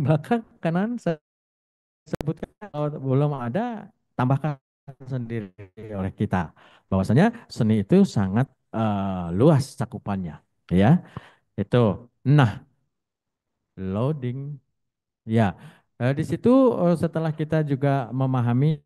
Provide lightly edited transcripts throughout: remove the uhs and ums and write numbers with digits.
belakang kanan saya sebutkan kalau belum ada, tambahkan sendiri oleh kita. Bahwasanya seni itu sangat luas cakupannya, ya. Itu. Nah, loading, ya. Di situ setelah kita juga memahami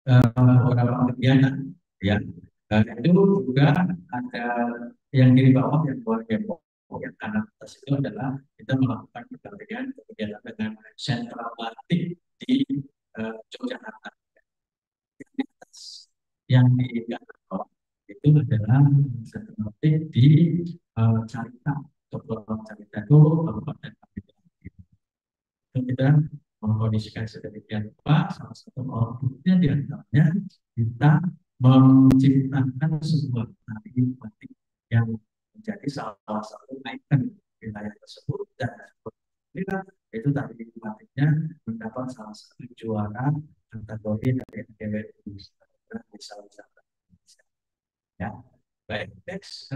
eh, beberapa kegiatan, ya. Dan itu juga ada yang di bawah yang luar Depok, yang kanan atas itu adalah kita melakukan pendampingan kegiatan dengan sentral batik di Yogyakarta. Di atas yang di bawah itu adalah sentral batik di Carita, Coba Carita itu Kabupaten Kabupaten itu kita mengkondisikan sedemikian rupa, salah satu outputnya di antaranya kita menciptakan sebuah tari batik yang menjadi salah satu ikon wilayah tersebut, dan itu tari batiknya mendapat salah satu juara kategori dari NTW di salah satu, ya. Baik, next.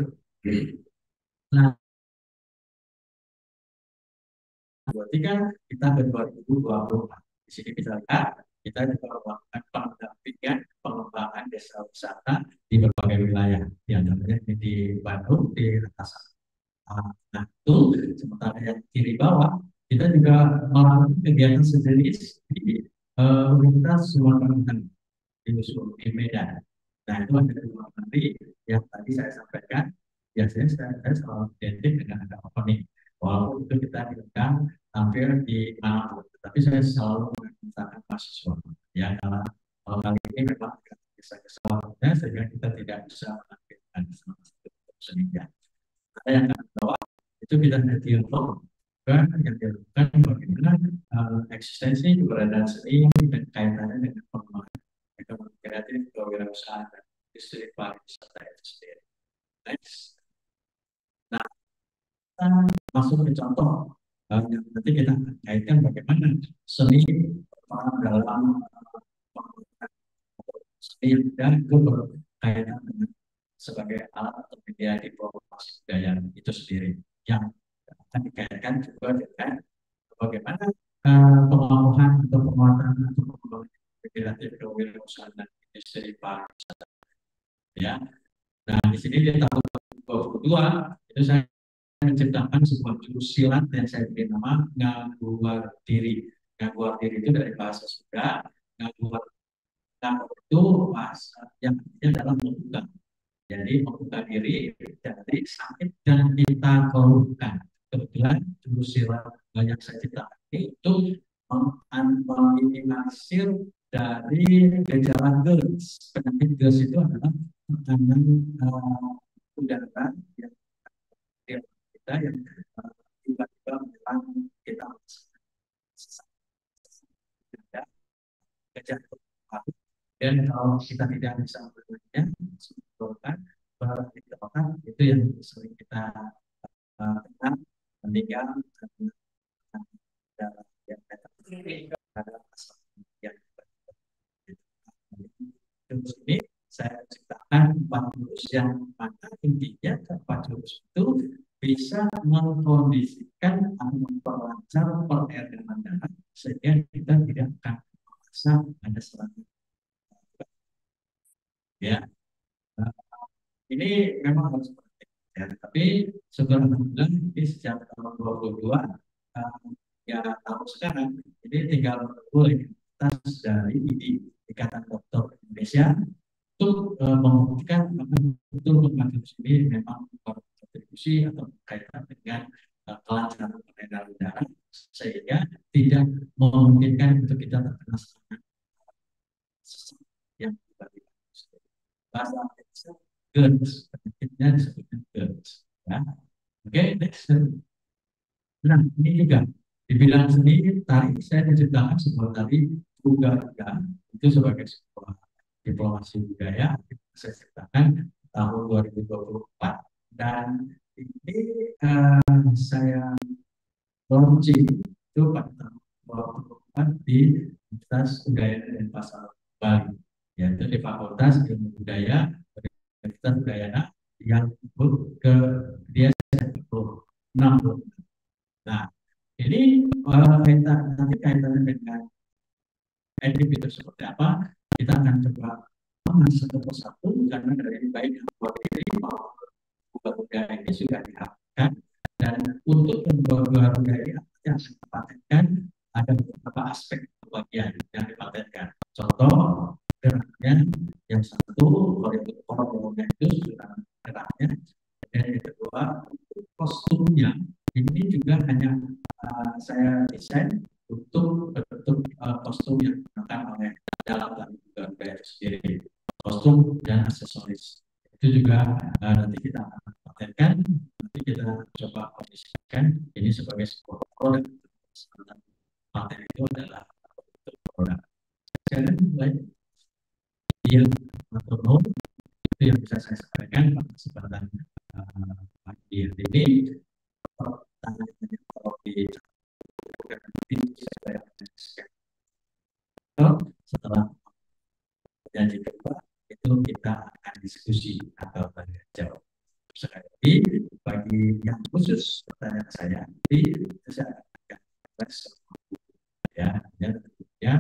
Nah, berarti kan kita ke 2024. Di sini kita lihat kita juga melakukan pendampingan pengembangan desa wisata di berbagai wilayah, di antaranya di Bandung, di atas. Nah, itu sementara yang kiri bawah kita juga melakukan kegiatan sendiri di Universitas Sumatera Utara di Medan. Nah, itu ada dua nanti yang tadi saya sampaikan. Biasanya saya selalu identik dengan ada opening. Walaupun itu kita diundang tampil di mana, tapi saya selalu memintakan mahasiswa. Ya, karena kalau kali ini memang bisa kesalahannya sehingga kita tidak bisa menampilkan salah satu seninya. Ada yang akan bawa itu kita ada dialog yang dilakukan bagaimana eksistensi keberadaan seni dan kaitannya dengan pengembangan ekonomi kreatif, kewirausahaan, dan industri pariwisata itu sendiri. Next. Nah, kita masuk ke contoh yang nanti kita akan kaitkan bagaimana seni dalam seni dan itu berkaitan dengan sebagai alat atau media diplomasi budaya itu sendiri yang akan dikaitkan juga dengan bagaimana pengembangan atau penguatan atau pengembangan kreatif kewirausahaan dan industri pariwisata. Ya, nah di sini di tahun 2022 itu saya menciptakan sebuah jurus silat yang saya beri nama ngaguar diri. Ngaguar diri itu dari bahasa Sunda. Ngaguar itu bahasa yang adalah membuka. Jadi membuka diri dari sakit dan kita keluhkan. Kebetulan jurus silat yang saya ciptakan itu meminimalisir dari gejala GERD. Penyakit GERD itu adalah tekanan udara yang kita yang tiba-tiba menyerang kita gejala dan kalau kita tidak bisa melakukannya sebetulnya itu yang sering kita kenal meninggal dalam yang pada masalah yang terus ini saya ciptakan 4 jurus yang mana intinya 4 jurus itu bisa mengkondisikan atau memperlancar peredaran darah sehingga kita tidak akan merasa ada serangan. Ya, ini memang harus penting. Ya, tapi sebenarnya ini sejak tahun 2022 ya tahun sekarang ini tinggal menunggu legalitas dari Ikatan Dokter Indonesia untuk membuktikan apakah betul lembaga ini memang berkontribusi atau berkaitan dengan kelancaran peredaran darah sehingga tidak memungkinkan untuk kita terkena serangan yang tiba-tiba. Bahasa Indonesia GERD, penyakitnya disebutnya GERD. Ya. Oke, next. Nah, ini juga dibilang seni tari saya menciptakan sebuah tari Buga-Buga itu sebagai sebuah diplomasi budaya saya ciptakan tahun 2024 dan ini saya launching itu pada tahun 2024 di Universitas Udayana dan Pasar Bali, yaitu di Fakultas Ilmu Budaya Universitas Udayana yang ke dia 60. Nah, ini nanti kaitannya dengan edit itu seperti apa? Kita akan coba satu persatu karena dari baik yang buat ini budaya ini sudah dihapuskan dan untuk membuat budaya ini yang saya patenkan ada beberapa aspek bagian yang dipatenkan. Contoh geraknya yang satu kalau itu sudah geraknya dan yang kedua kostumnya ini juga hanya saya desain untuk bentuk kostum yang digunakan oleh dalam dan budaya sendiri, kostum dan aksesoris itu juga nanti kita akan patenkan, nanti kita coba kondisikan ini sebagai sebuah produk. Paten itu adalah bentuk produk. Sekarang mulai yang otonom itu yang bisa saya sampaikan pada kesempatan pagi ini. Kalau di setelah janji kedua itu kita akan diskusi atau tanya jawab. Sekali bagi yang khusus pertanyaan saya nanti saya akan ya tentunya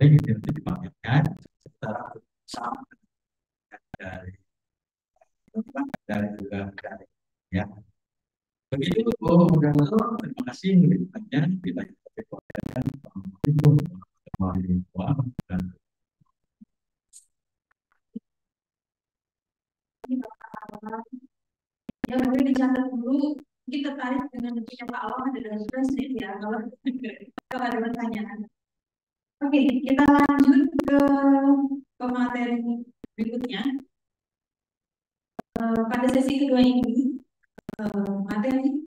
boleh itu dipamerkan secara bersama dari dari juga dari ya. Begitu Bu, mudah-mudahan terima kasih banyak bila kita berkoordinasi itu dan ya boleh dicatat dulu. Kita tarik dengan punya Pak Alam ada dalam spreadsheet ya kalau ada pertanyaan. Oke, kita lanjut ke pemateri berikutnya. Pada sesi kedua ini materi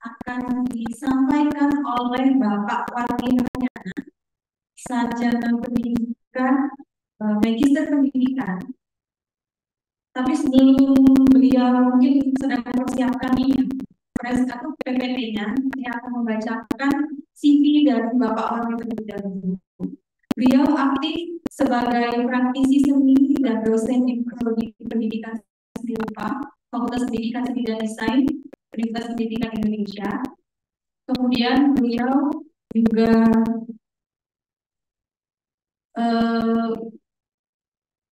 akan disampaikan oleh Bapak Wali Sarjana Pendidikan, Magister Pendidikan. Tapi sebelum beliau mungkin sedang mempersiapkan ini, pres atau PPT-nya, saya akan membacakan CV dari Bapak Wali terlebih dahulu. Beliau aktif sebagai praktisi seni dan dosen di Prodi Pendidikan Seni Rupa, Fakultas Pendidikan Seni dan Desain, Universitas Pendidikan Indonesia. Kemudian beliau juga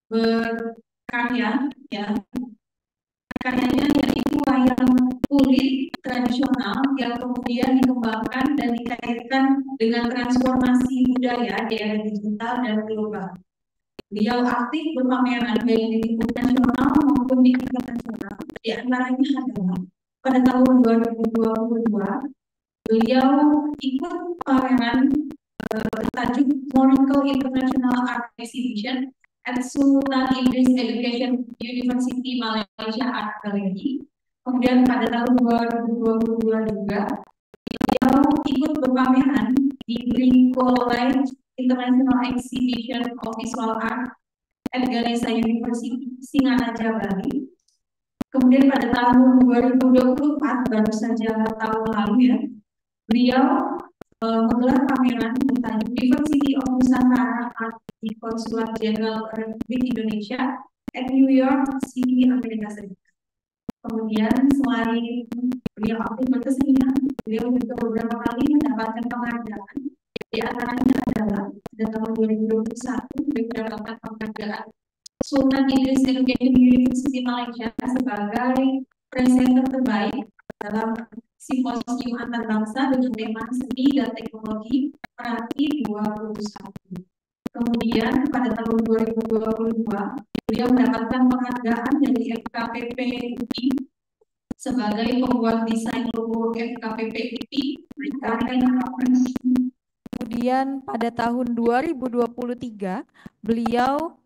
berkarya, ya, karyanya yaitu wayang kulit tradisional yang kemudian dikembangkan dan dikaitkan dengan transformasi budaya di era digital dan global. Beliau aktif berpameran baik di lingkup nasional maupun di internasional. Di antaranya adalah pada tahun 2022 beliau ikut pameran bertajuk Morocco International Art Exhibition at Sultan Idris Education University Malaysia Art Gallery. Kemudian pada tahun 2022 juga beliau ikut berpameran di Brincolite International Exhibition of Visual Art at Ganesha University Singaraja Bali. Kemudian pada tahun 2024 baru saja tahun lalu ya, beliau menggelar pameran tentang University of Nusantara Art di Konsulat Jenderal Republik Indonesia at New York City, Amerika Serikat. Kemudian selain beliau aktif berkesenian, beliau juga beberapa kali mendapatkan penghargaan. Di antaranya adalah pada tahun 2021 beliau mendapatkan penghargaan Sultan Idris Education University Malaysia sebagai presenter terbaik dalam simposium antar bangsa dengan tema seni dan teknologi Perati 21. Kemudian pada tahun 2022 beliau mendapatkan penghargaan dari FKPP UPI sebagai pembuat desain logo FKPP UPI. Kemudian pada tahun 2023 beliau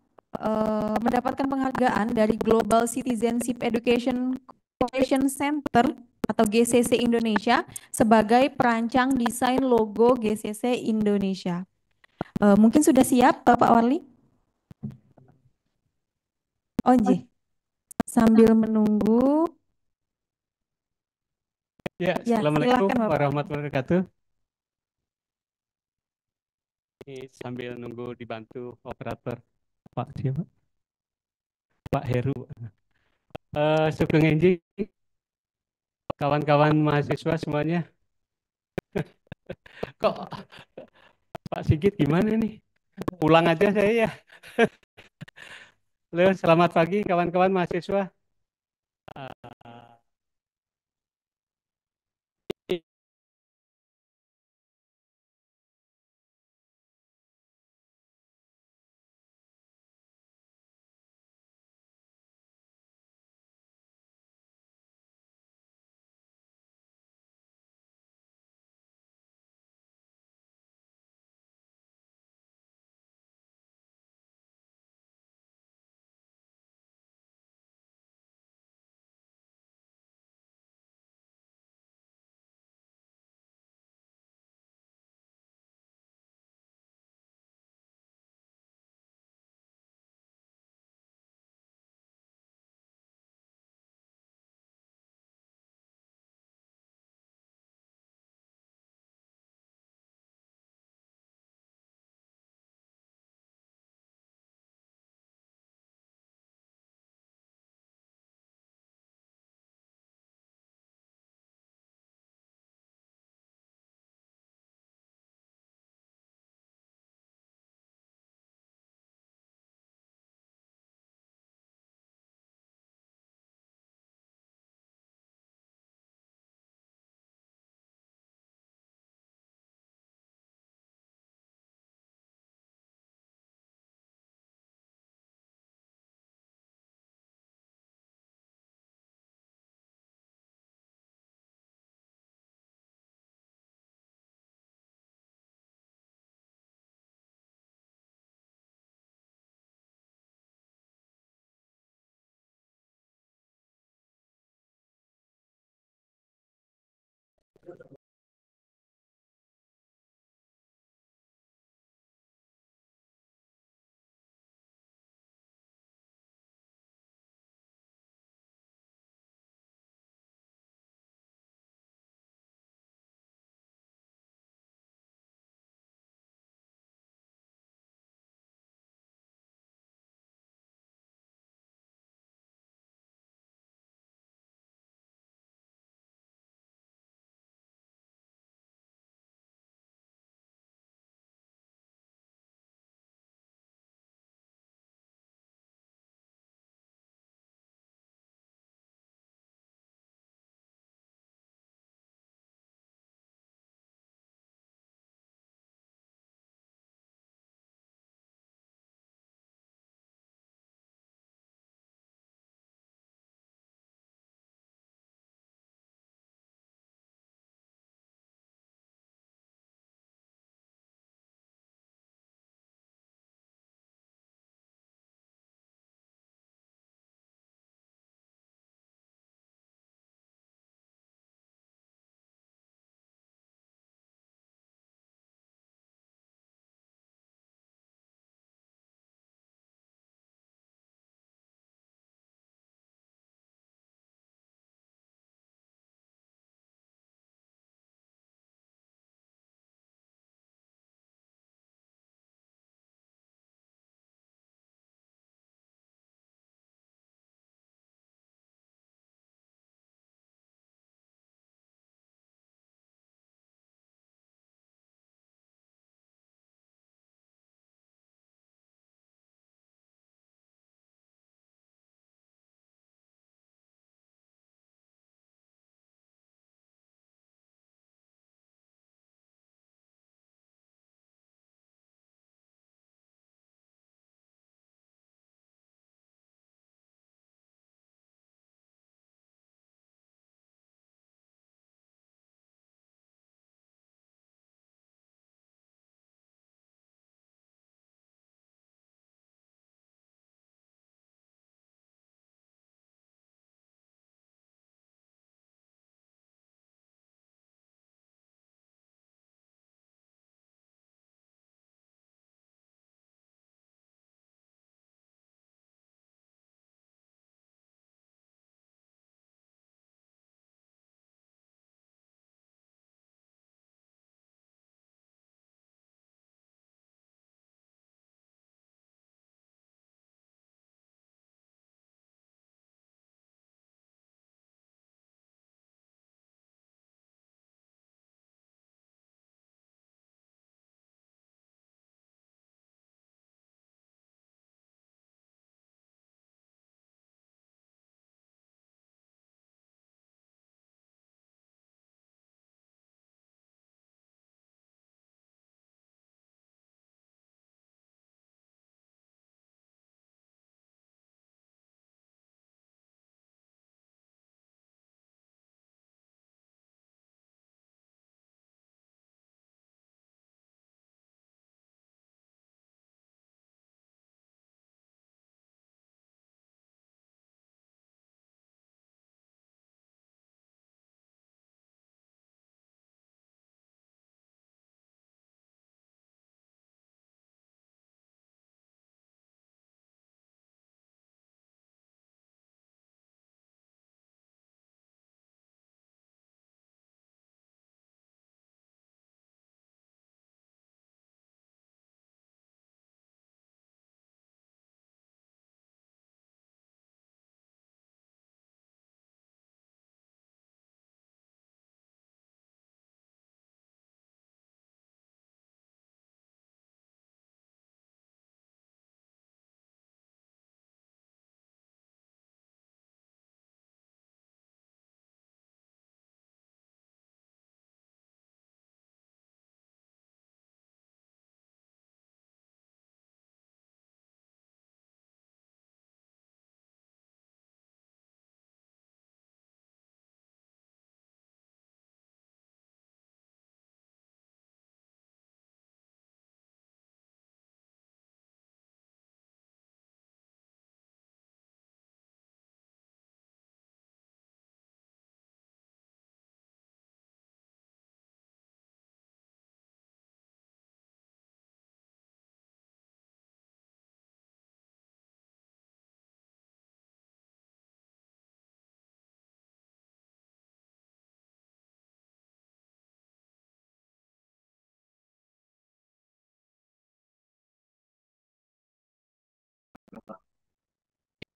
mendapatkan penghargaan dari Global Citizenship Education Cooperation Center atau GCC Indonesia sebagai perancang desain logo GCC Indonesia. Mungkin sudah siap Bapak Warli? Oh nggih. Sambil menunggu. Ya, Ya, Assalamualaikum silakan, Bapak. warahmatullahi wabarakatuh. Ini sambil nunggu dibantu operator Pak siapa? Pak Heru. Sugeng Enjing, kawan-kawan mahasiswa semuanya. Kok Pak Sigit gimana nih? Pulang aja saya ya. Halo, selamat pagi kawan-kawan mahasiswa.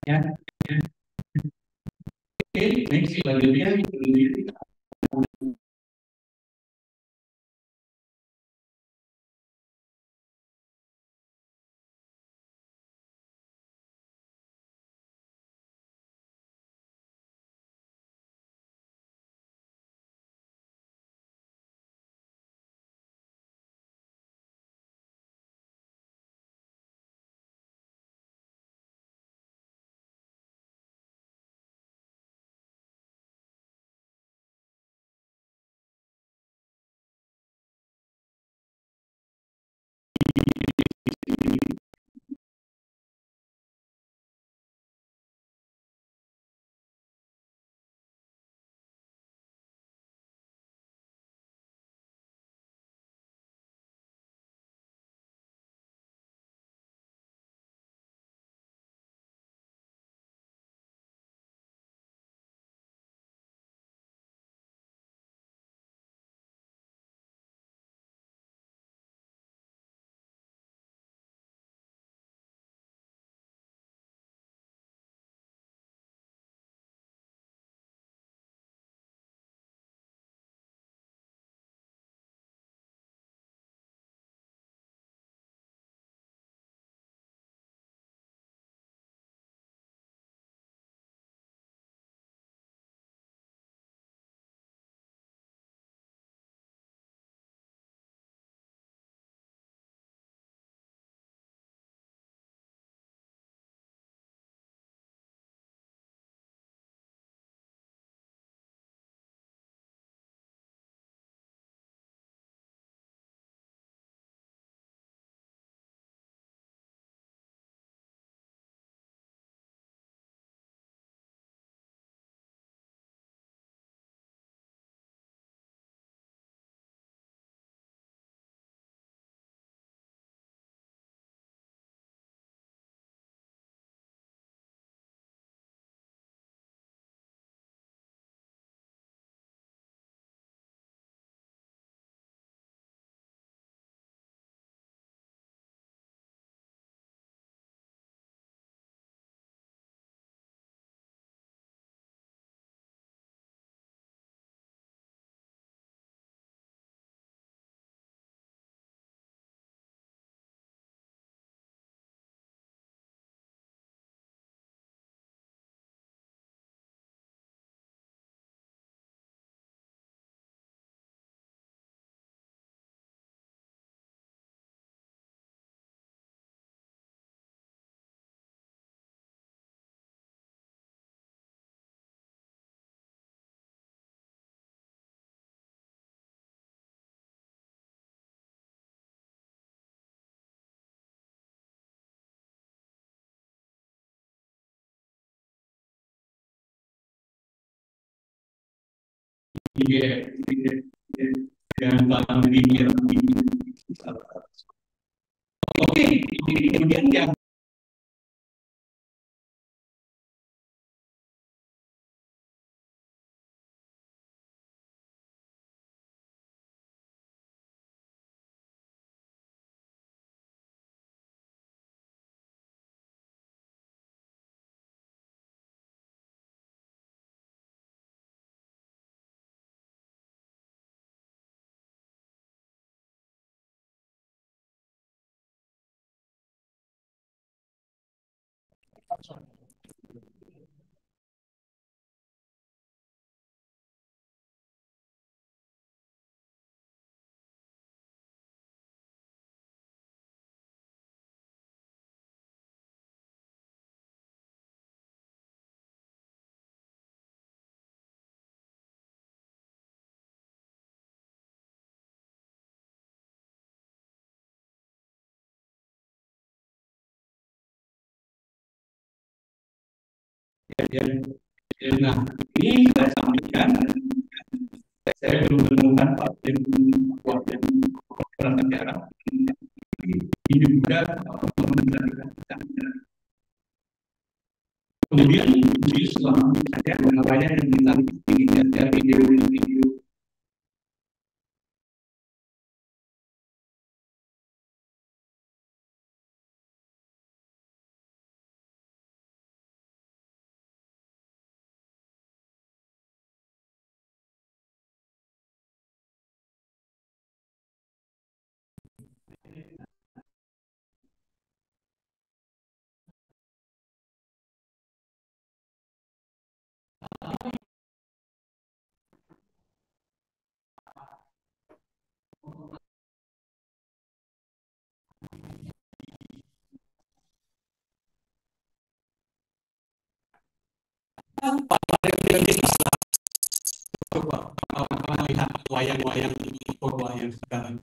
Ya. Oke, next selanjutnya dan pandemi. Oke, kemudian yang nah, ini saya sampaikan, saya belum menemukan vaksin negara. Ini juga mengendalikan. Kemudian di selanjutnya mengapanya yang kita video Coba lihat wayang-wayang Purba yang sekarang.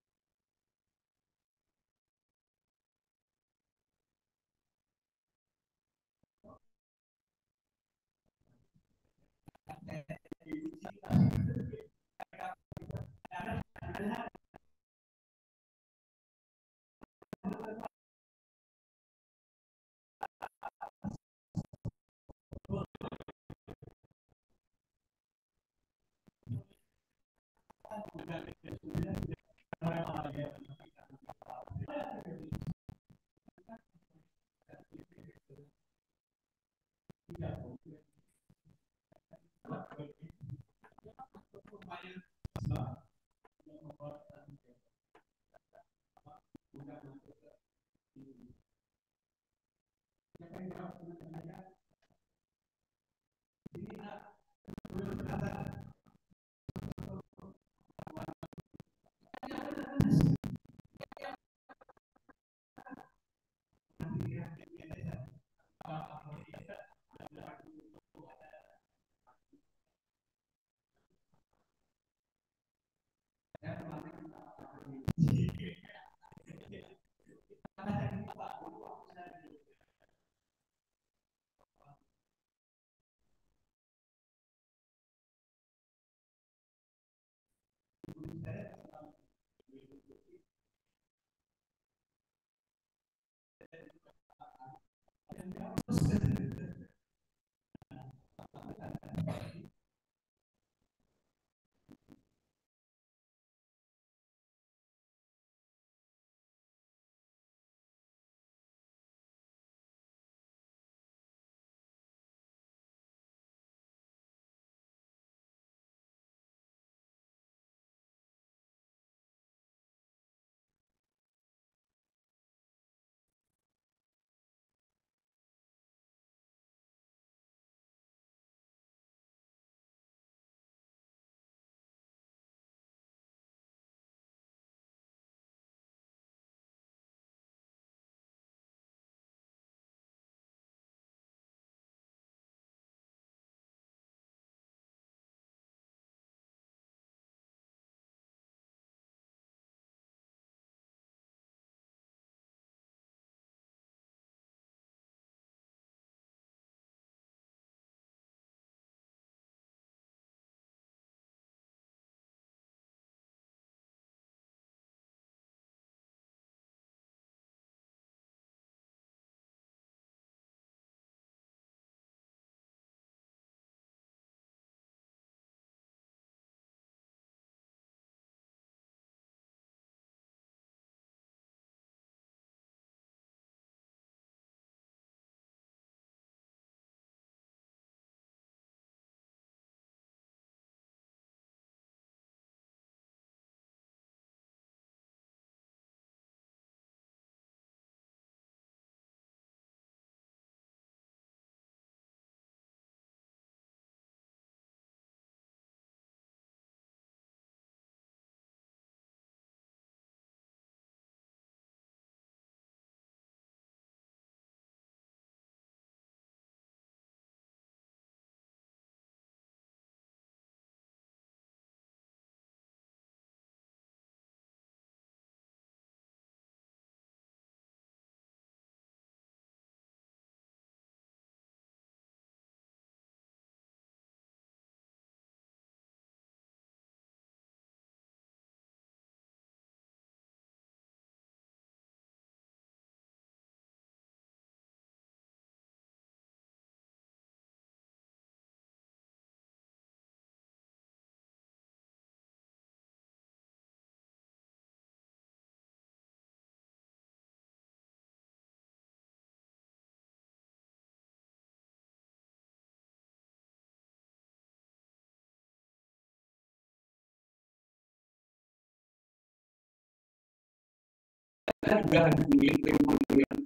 Juga ilmu yang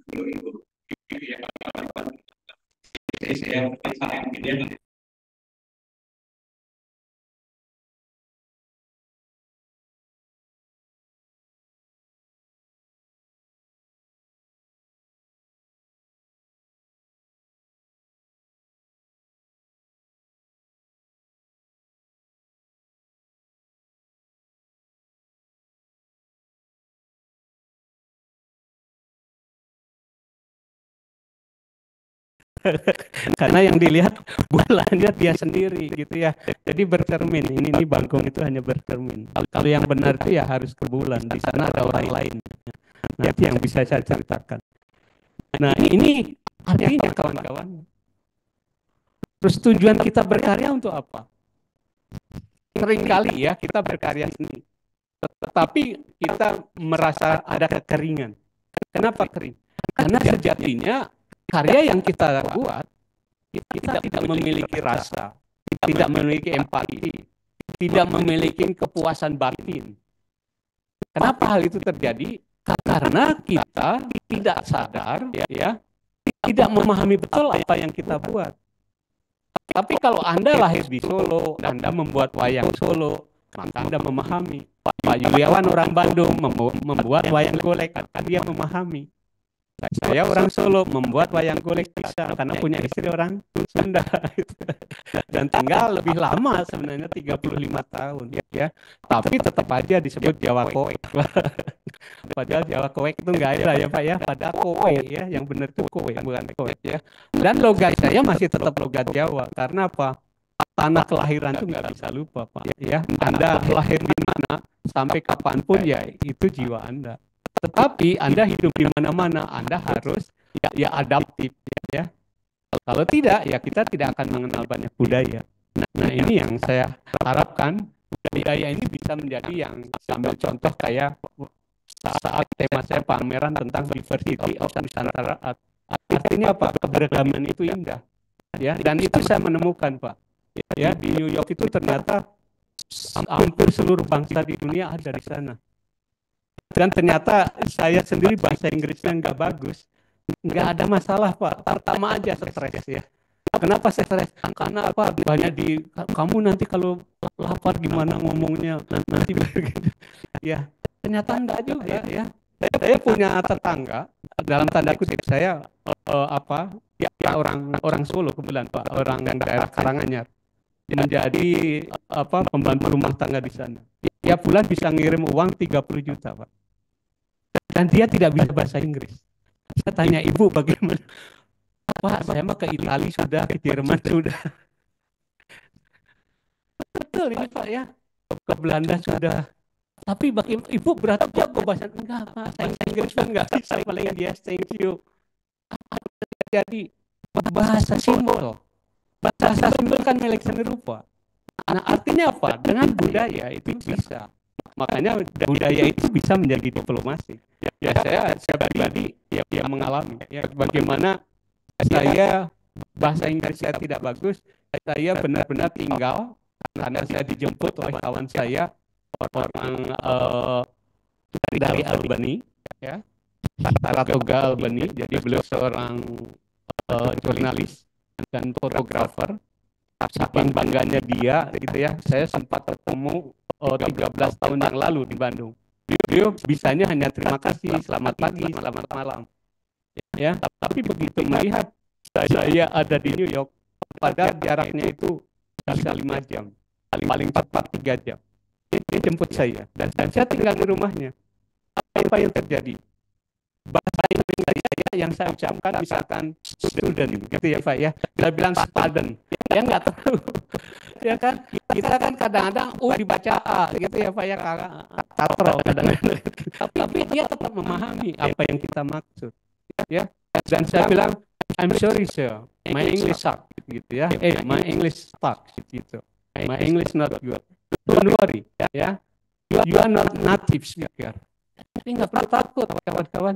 itu ya, saya gitu ya. Karena yang dilihat bulannya dia sendiri gitu ya. Jadi bercermin. Ini bangkong itu hanya bercermin. Kalau yang benar itu ya harus ke bulan. Di sana ada orang lain. Nanti yang bisa saya ceritakan. Nah ini artinya kawan-kawan. Terus tujuan kita berkarya untuk apa? Seringkali ya kita berkarya sendiri. Tetapi kita merasa ada kekeringan. Kenapa kering? Karena sejatinya karya yang kita buat kita tidak memiliki rasa, tidak memiliki empati, tidak memiliki kepuasan batin. Kenapa hal itu terjadi? Karena kita tidak sadar, ya, tidak memahami betul apa yang kita buat. Tapi kalau Anda lahir di Solo, Anda membuat wayang Solo, maka Anda memahami. Pak Yuliawan orang Bandung membuat wayang golek, dia memahami. Saya orang Solo membuat wayang golek bisa karena punya istri orang Sunda dan tinggal lebih lama sebenarnya 35 tahun ya. Tapi tetap aja disebut Jawa Koek. Padahal Jawa Koek itu enggak ada ya Pak ya. Padahal Koek ya, yang benar itu Koek bukan Koek ya. Dan logat saya masih tetap logat Jawa karena apa? Tanah kelahiran itu nggak bisa lupa Pak ya. Anda lahir di mana sampai kapanpun ya itu jiwa Anda. Tetapi Anda hidup di mana-mana, Anda harus ya adaptif ya. Kalau tidak ya kita tidak akan mengenal banyak budaya. Nah ini yang saya harapkan budaya ini bisa menjadi yang sambil contoh kayak saat tema saya pameran tentang diversity of Nusantara. Artinya apa? Keberagaman itu indah ya. Dan itu saya menemukan Pak. Ya di New York itu ternyata hampir seluruh bangsa di dunia ada di sana. Dan ternyata saya sendiri bahasa Inggrisnya nggak bagus, nggak ada masalah Pak. Pertama aja stres ya. Kenapa stres? Karena apa? Banyak di kamu nanti kalau lapar gimana ngomongnya nanti begitu. Ya ternyata enggak juga ya. Saya punya tetangga dalam tanda kutip saya ya orang Solo kebetulan Pak, orang daerah Karanganyar. Menjadi pembantu rumah tangga di sana. Tiap bulan bisa ngirim uang 30 juta, Pak. Dan dia tidak bisa bahasa Inggris. Saya tanya ibu bagaimana? Pak, saya mah ke Italia sudah, ke Jerman sudah. Betul ini Pak ya. Ke Belanda sudah. Tapi bagi ibu berarti jago bahasa enggak, Pak. Saya Inggris pun enggak bisa, paling dia thank you. Jadi bahasa simbol. Bahasa simbol kan milik seni rupa. Nah artinya apa? Dengan budaya itu bisa. Makanya budaya itu bisa menjadi diplomasi. Ya saya pribadi ya mengalami. Ya bagaimana saya bahasa Inggris saya tidak bagus. Saya benar-benar tinggal karena saya dijemput oleh kawan saya orang dari Albany, ya Saratoga Albany. Jadi beliau seorang jurnalis dan fotografer. Saking bangganya dia gitu ya, saya sempat ketemu 13 tahun yang lalu di Bandung. Beliau bisanya hanya terima kasih, selamat pagi, selamat malam ya. Tapi begitu melihat saya ada di New York, padahal jaraknya itu bisa 5 jam, paling cepat 3 jam, dia jemput saya dan saya tinggal di rumahnya. Apa yang terjadi? Bahasa Inggris saya yang saya ucapkan misalkan student gitu ya Pak ya, kita bilang student ya nggak tahu ya kan, kita kan kadang-kadang dibaca A gitu ya Pak ya, katro kadang-kadang, tapi dia tetap memahami apa yang kita maksud ya. Dan saya bilang I'm sorry sir, my English suck gitu ya, my English stuck gitu, my English not good, don't worry ya, you are not native speaker. Jadi nggak perlu takut kawan-kawan.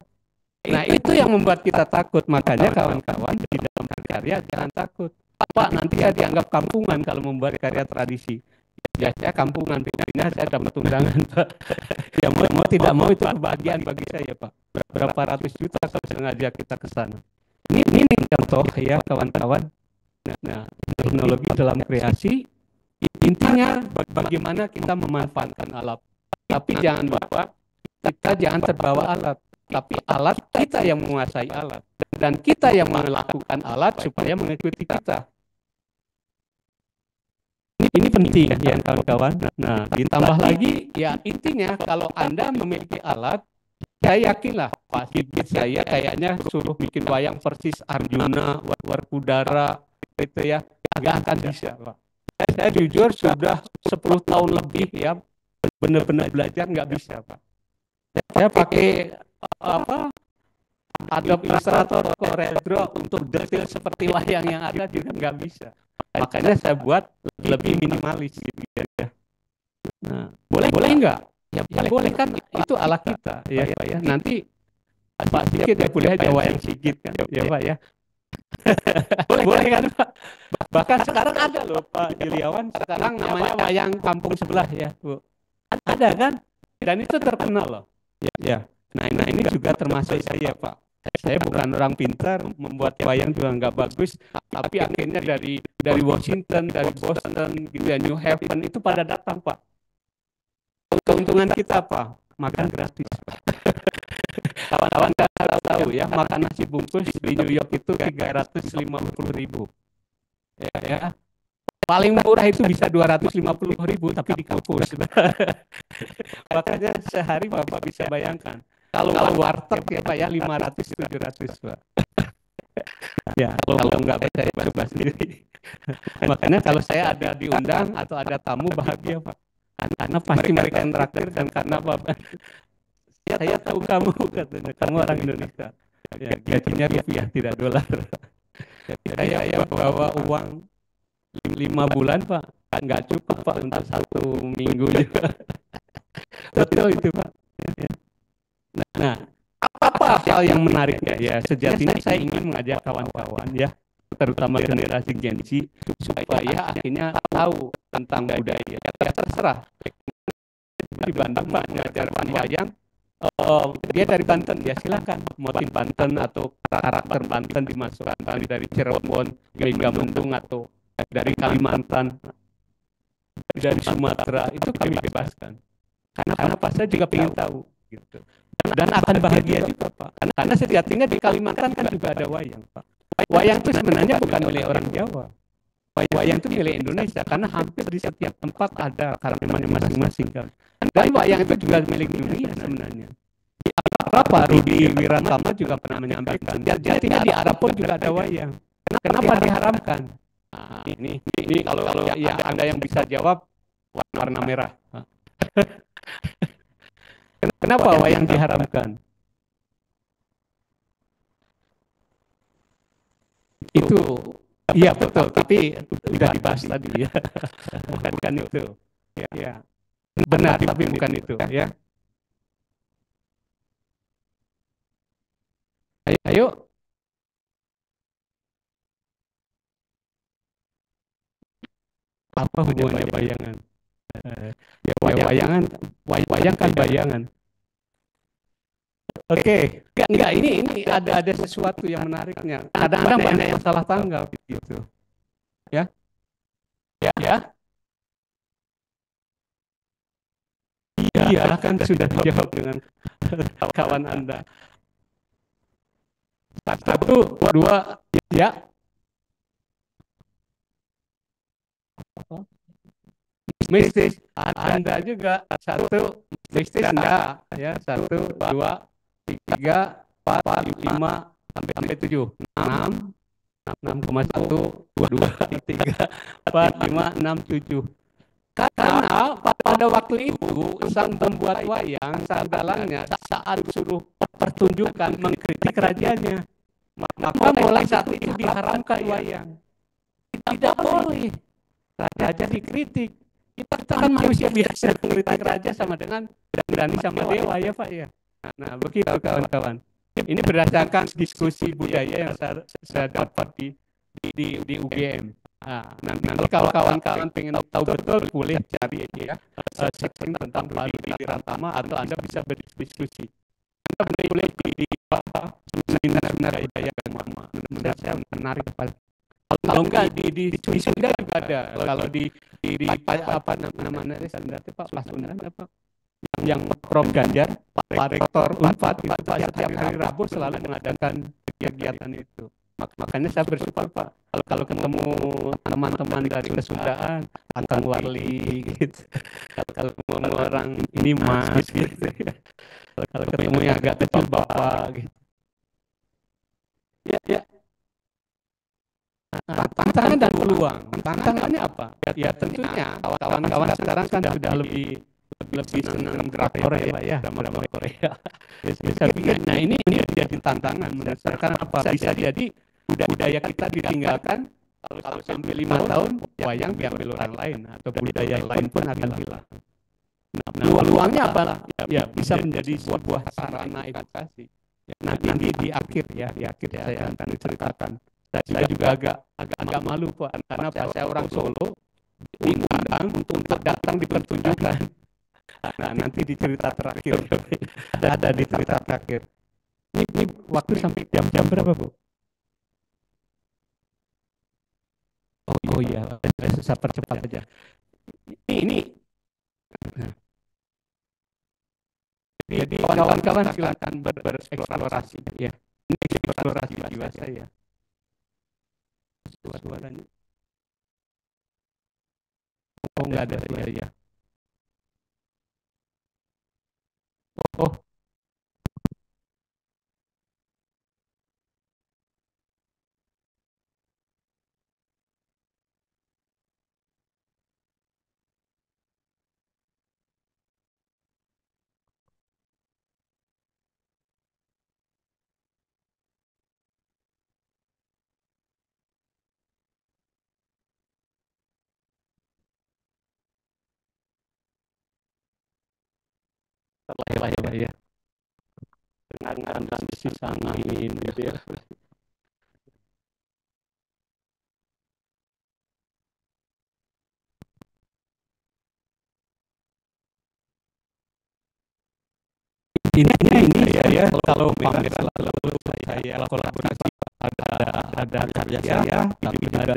Nah itu yang membuat kita takut. Makanya kawan-kawan di dalam karya jangan takut. Pak nanti ya dianggap kampungan kalau membuat karya tradisi. Ya saya kampungan, bedanya saya dapat undangan Pak. Ya mau tidak mau itu kebahagiaan bagi saya Pak. Berapa ratus juta kalau sengaja kita ke sana. Ini contoh ya kawan-kawan. Nah teknologi dalam kreasi intinya bagaimana kita memanfaatkan alat. Tapi jangan lupa kita jangan terbawa alat. Tapi alat kita yang menguasai alat. Dan kita yang melakukan alat supaya mengikuti kita. Ini penting ya kawan-kawan. Nah ditambah lagi ya intinya kalau Anda memiliki alat, Saya yakin lah Pak Sigit saya kayaknya suruh bikin wayang persis Arjuna, Werkudara gitu ya, nggak akan bisa Pak. Saya jujur sudah 10 tahun lebih ya benar-benar belajar nggak bisa Pak. Saya pakai apa Adobe Illustrator, Corel Draw untuk detail seperti wayang yang ada juga nggak bisa. Makanya saya buat lebih minimalis gitu ya. Nah, boleh nggak? Ya boleh kan, itu ala kita ya Pak ya. Nanti Pak Sigit ya boleh aja wayang Sigit kan ya Pak ya. boleh kan Pak. Bahkan sekarang ada loh Pak Juliawan, sekarang namanya wayang kampung sebelah ya Bu. Ada kan? Dan itu terkenal loh. Ya. Nah ini juga termasuk saya Pak. Saya bukan orang pintar, membuat wayang juga nggak bagus, tapi akhirnya dari Washington, dari Boston, gitu ya, New Haven itu pada datang Pak. Keuntungan kita apa? Makan gratis. Kawan-kawan tahu ya, makan nasi bungkus di New York itu 350.000. Ya. Paling murah itu bisa 250.000 tapi di kampus. Makanya sehari Bapak bisa bayangkan. Kalau warteg ya Pak ya 500-700 Pak. Ya, kalau nggak saya coba sendiri. Makanya kalau saya ada diundang atau ada tamu bahagia Pak. Karena pasti mereka yang traktir dan karena Bapak saya tahu kamu katanya, kamu orang Indonesia. Ya, gajinya rupiah tidak dolar. Saya bawa uang 5 bulan Pak, nggak cukup Pak untuk 1 minggu juga. Betul itu Pak. Nah, apa hal yang menariknya ya? Sejatinya saya ingin mengajak kawan-kawan ya, terutama generasi Gen Z, supaya akhirnya tahu tentang budaya. Ya terserah. Di Bandung Pak mengajarkan wayang, dia dari Banten ya silakan. Motif Banten atau karakter Banten dimasukkan dari Cirebon, Megamendung atau dari Kalimantan, dari Sumatera, itu kami bebaskan. Karena apa? Saya juga ingin tahu gitu. Dan akan bahagia juga Pak. Karena sejatinya di Kalimantan kan juga ada wayang Pak. Wayang itu sebenarnya bukan milik orang Jawa. Wayang itu milik Indonesia karena hampir di setiap tempat ada karakternya masing-masing kan. Dan wayang itu juga milik dunia sebenarnya. Apa Rudi Wiratama juga pernah menyampaikan. Sejatinya di Arab pun juga ada wayang. Kenapa diharamkan? Nah, ini kalau ya Anda yang bisa jawab warna merah. Kenapa wayang diharamkan? Itu iya betul, tapi sudah dibahas tadi ya. Bukan itu. Ya. Benar, tapi bukan itu ya. Ayo. Apa hubungannya bayangan? Ya wayang kan bayangan. Oke, enggak ini ada sesuatu yang menariknya. Kadang-kadang banyak yang salah tanggap gitu. Ya. Iya, kan sudah dijawab dengan kawan Anda. 1, 2, ya. Mistis Anda juga 1, mistis enggak ya 1, 2, 3, 4, 5 sampai 7, 6, 6,1, 2, 3, 4, 5, 6, 7. Karena pada waktu itu sang pembuat wayang, sang dalangnya saat suruh pertunjukan mengkritik rajanya, maka mulai saat itu diharamkan wayang. Tidak boleh raja dikritik. Kita kan manusia biasa, mengkritik raja sama dengan berani sama dewa ya Pak ya. Nah begitu kawan-kawan. Ini berdasarkan diskusi budaya yang saya dapat di UGM. Nah, nanti kalau kawan-kawan pengen tahu betul boleh cari ya section tentang Pak Rudi Wiratama atau Anda bisa berdiskusi. Anda boleh di seminar budaya Mama. Menurut saya menarik Pak. Kalau enggak di Sunda juga ada. Kalau di apa namanya Pak Pasundan apa? Yang Prof Ganjar, Pak Rektor Unpad itu Pak setiap hari Rabu selalu mengadakan kegiatan itu. Makanya saya bersyukur Pak, kalau ketemu teman-teman dari Kesundaan, Kang Warli gitu. Kalau ketemu orang ini Mas gitu ya. Kalau ketemu yang agak kecil Bapak gitu. Ya. Tantangan dan peluang. Tantangannya apa? Ya tentunya kawan-kawan sekarang kan sudah lebih senang drakor ya, drama Korea. Saya pikir, nah ini jadi tantangan menurut saya. Karena apa? Bisa jadi budaya kita ditinggalkan, kalau sampai 5 tahun wayang diambil orang lain atau budaya lain pun akan hilang. Nah, peluangnya apa? Ya bisa menjadi sebuah sarana edukasi. Nanti di akhir saya akan ceritakan. Saya juga agak malu Pak, karena saya orang Solo diundang untuk datang di pertunjukan. Nah, nanti di cerita terakhir ada di cerita terakhir. Ini waktu sampai jam berapa Bu? Oh iya, saya percepat aja. Ini jadi kawan-kawan silakan bereksplorasi ya. Ini eksplorasi jiwa saya. Suaranya. Oh enggak ada ya. Oh. Ya. Dengan transisi angin gitu ya. Ini ya kalau pamer selalu saya kolaborasi ada karya saya, tapi juga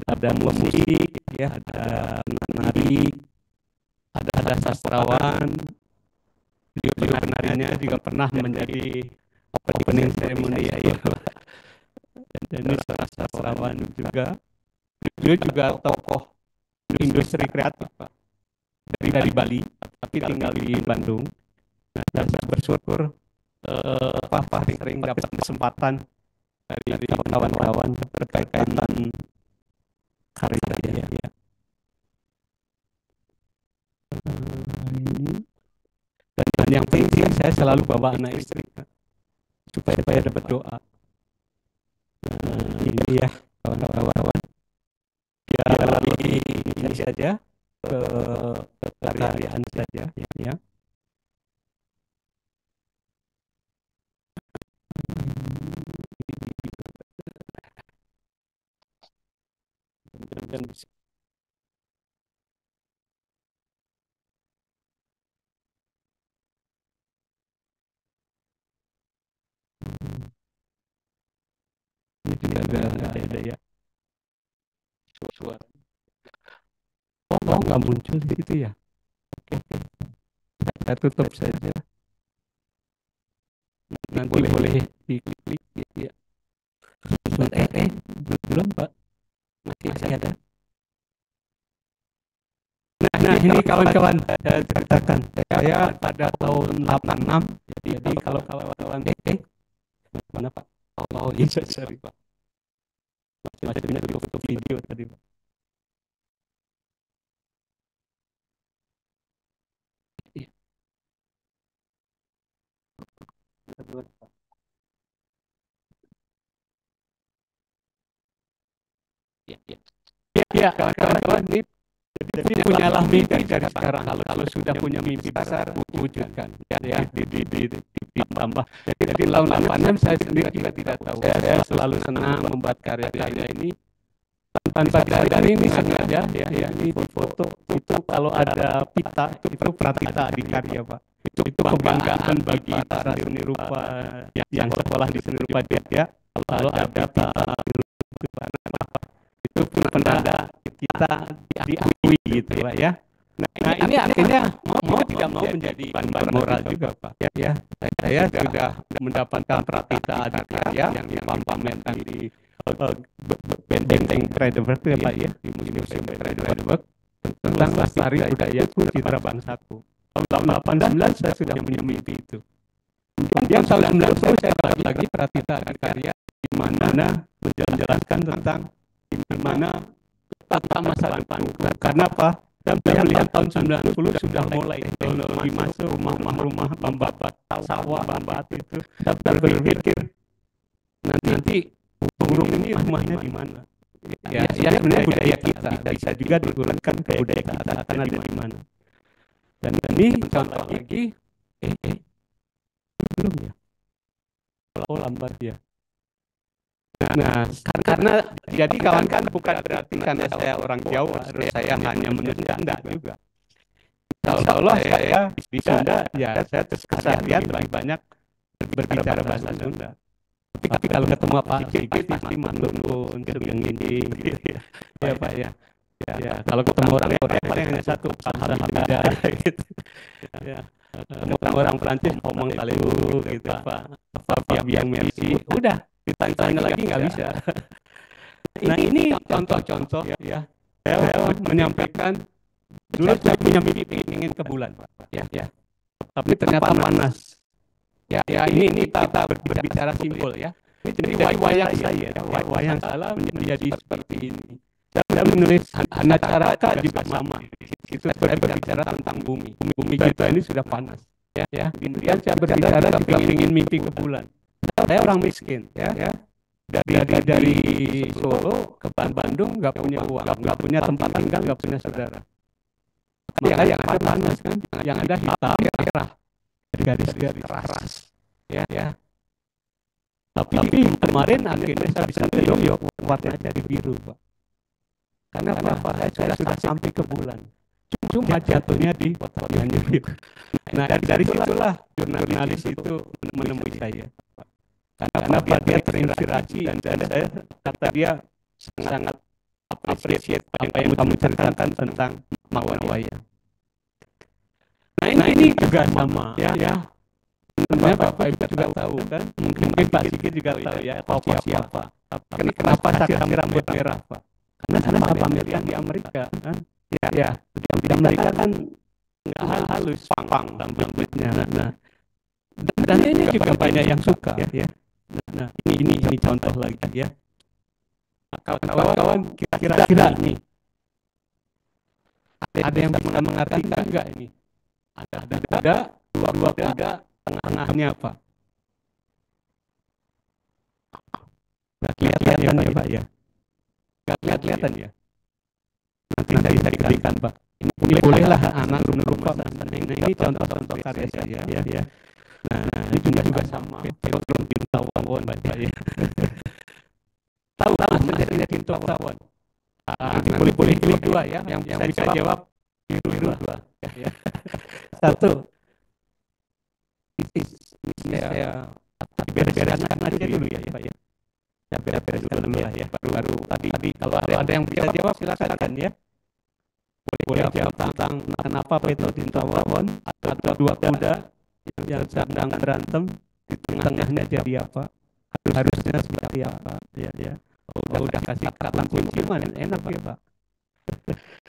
ada musik ya, ada nari, ada sastrawan. Beliau penariannya juga pernah menjadi opening ceremony ya. Dan ini sastrawan juga. Beliau juga tokoh industri kreatif Pak. Dari Bali, tapi tinggal di Bandung. Nah, dan saya bersyukur sering dapat kesempatan dari kawan-kawan berkaitan karya ya. Ini dan yang penting saya selalu bawa anak istri supaya dapat doa. Ini ya kawan-kawan. Ya ini saja karyaan saja ya. Dan ini juga ada ya suara. Oh nggak muncul di situ ya. Oke. Saya tutup saja. Nanti boleh diklik ya. Belum Pak. Masih ada. Nah ini kawan-kawan saya ceritakan. Saya pada tahun 86. Jadi kalau kawan-kawan mana Pak? Oh iya sorry Pak. Macam-macamnya foto video tadi Pak. Ya kawan-kawan ini jadi punyalah mimpi dari sekarang. Kalau sudah punya mimpi besar wujudkan ya ditambah. Jadi tahun 86 saya sendiri juga tidak tahu. Saya selalu senang membuat karya-karya ini tanpa dari ini sengaja ya ini foto itu kalau ada pita itu pratita di karya Pak. Itu kebanggaan bagi para seni rupa yang sekolah di seni rupa ya. Kalau ada pita itu penanda kita diakui gitu Pak ya. Nah, ini akhirnya mau tidak mau menjadi bahan moral juga, Pak. Ya, saya sudah mendapatkan Pratita Adikarya yang dipamerkan di Benteng Frederick ya, Pak ya, di Museum Frederick tentang lestari budayaku citra bangsaku. Tahun 89 saya sudah punya mimpi itu. Kemudian tahun 90 saya dapat lagi Pratita Adikarya di mana menjelaskan tentang di mana tata masa depanku. Karena apa? Dan saya melihat tahun 90 sudah mulai teknologi masuk, rumah-rumah membabat sawah, membabat itu. Saya berpikir nanti burung ini rumahnya di mana? Ya sebenarnya budaya kita bisa juga diturunkan ke budaya kita akan ada di mana. Dan ini contoh lagi, belum ya? Oh lambat ya. Nah, karena jadi kawan kan bukan berarti karena saya orang Jawa, saya hanya menunda, enggak juga. Insya Allah saya di Sunda, ya saya keseharian lebih banyak berbicara bahasa Sunda. Tapi kalau ketemu Pak Sigit pasti menurun, yang ini, ya Pak ya. Ya, kalau ketemu orang Korea paling hanya satu bahasa Hamida, gitu. Ya, ketemu orang Prancis ngomong salut, gitu Pak. Apa yang merci, udah. Ditanya lagi nggak bisa. Nah ini contoh-contoh ya. Saya menyampaikan dulu saya punya mimpi ingin ke bulan, ya. Tapi ternyata panas. Ya ini kita berbicara simpel ya. Jadi dari wayang saya, wayang salah menjadi seperti ini. Saya menulis Hanacaraka juga sama. Itu saya berbicara tentang bumi. Bumi kita ini sudah panas. Ya. Kemudian saya berbicara ingin mimpi ke bulan. Saya orang miskin, ya. Dari Solo ke Bandung nggak punya uang, nggak punya tempat tinggal, nggak punya saudara. Makanya yang ada panas kan, yang ada hitam, merah, garis-garis keras, ya. Tapi kemarin akhirnya saya bisa New York, warnanya jadi biru, Pak. Karena apa? Saya sudah sampai ke bulan. Cuma jatuhnya di New York. Nah dari situlah jurnalis itu menemui saya. Karena dia terinspirasi dan saya kata dia sangat appreciate apa yang kamu ceritakan tentang wayang. Nah ini juga sama ya. Sebenarnya Bapak Ibu juga tahu kan, mungkin Pak Sigit juga tahu ya tokoh siapa. Kenapa saya rambut merah Pak? Karena saya pamerkan di Amerika kan. Ya di Amerika kan nggak halus, pang rambutnya. Nah dan ini juga banyak yang suka ya. Nah, ini contoh lagi ya. Kawan-kawan kira-kira ini ada yang bisa mengartikan enggak ini? Ada dua kuda, tengahnya apa? Nggak kelihatan ya Pak ya? Nggak kelihatan ya? Nanti saya berikan Pak. Ini bolehlah anak rumah. Nah ini contoh karya saya ya. Nah ini juga sama. Program Tintawan baca ya. Tahu sebenarnya Tintawan. Boleh pilih dua ya. Yang bisa jawab biru dua. Ya. Satu. Saya bereskan aja dulu ya Pak ya. Saya bereskan dulu ya. Baru tadi kalau ada yang bisa jawab silakan ya. Boleh jawab tentang kenapa Petro Tintawan atau dua kuda yang sedang berantem di tengahnya jadi apa? Harusnya seperti apa? Ya. Udah kasih kata kunci mana enak ya Pak.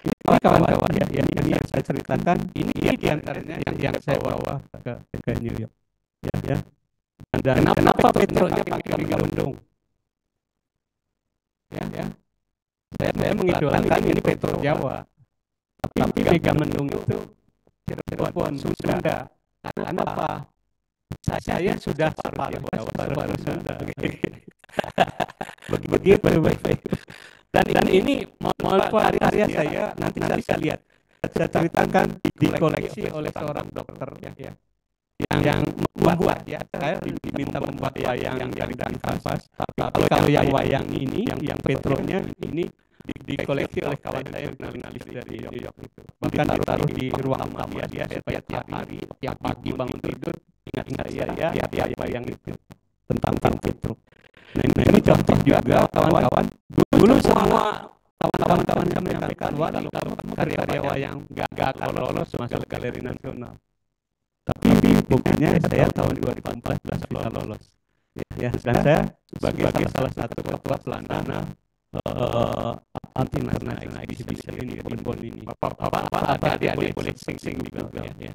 Ini kawan-kawan ya, ini yang saya ceritakan. Ini diantaranya yang saya bawa ke New York. Ya. Dan kenapa Petronya pakai Megamendung? Ya. Saya mengidolakan ini Petro Jawa. Tapi Megamendung itu Cirebon, Sunda. Karena apa? Saya sudah separuh Sunda. Begitu baik. Dan ini karya saya nanti saya lihat. Saya ceritakan dikoleksi oleh seorang dokter ya. Yang membuat ya. Saya diminta membuat wayang yang dari kanvas. Kalau yang wayang ini yang Petronya ini dikoleksi oleh kawan saya jurnalis dari New York itu. Bahkan ditaruh di ruang tamu dia supaya tiap hari, tiap pagi bangun tidur ingat saya ya wayang itu tentang Petro. Nah ini contoh juga kawan-kawan. Dulu semua kawan-kawan kami menyampaikan, wah kalau karya-karya yang nggak akan lolos masuk galeri nasional. Tapi buktinya saya tahun 2014 bisa lolos. Ya, dan saya sebagai salah satu ketua pelaksana international exhibition ini di Bon ini. Apa adik-adik boleh sing juga ya.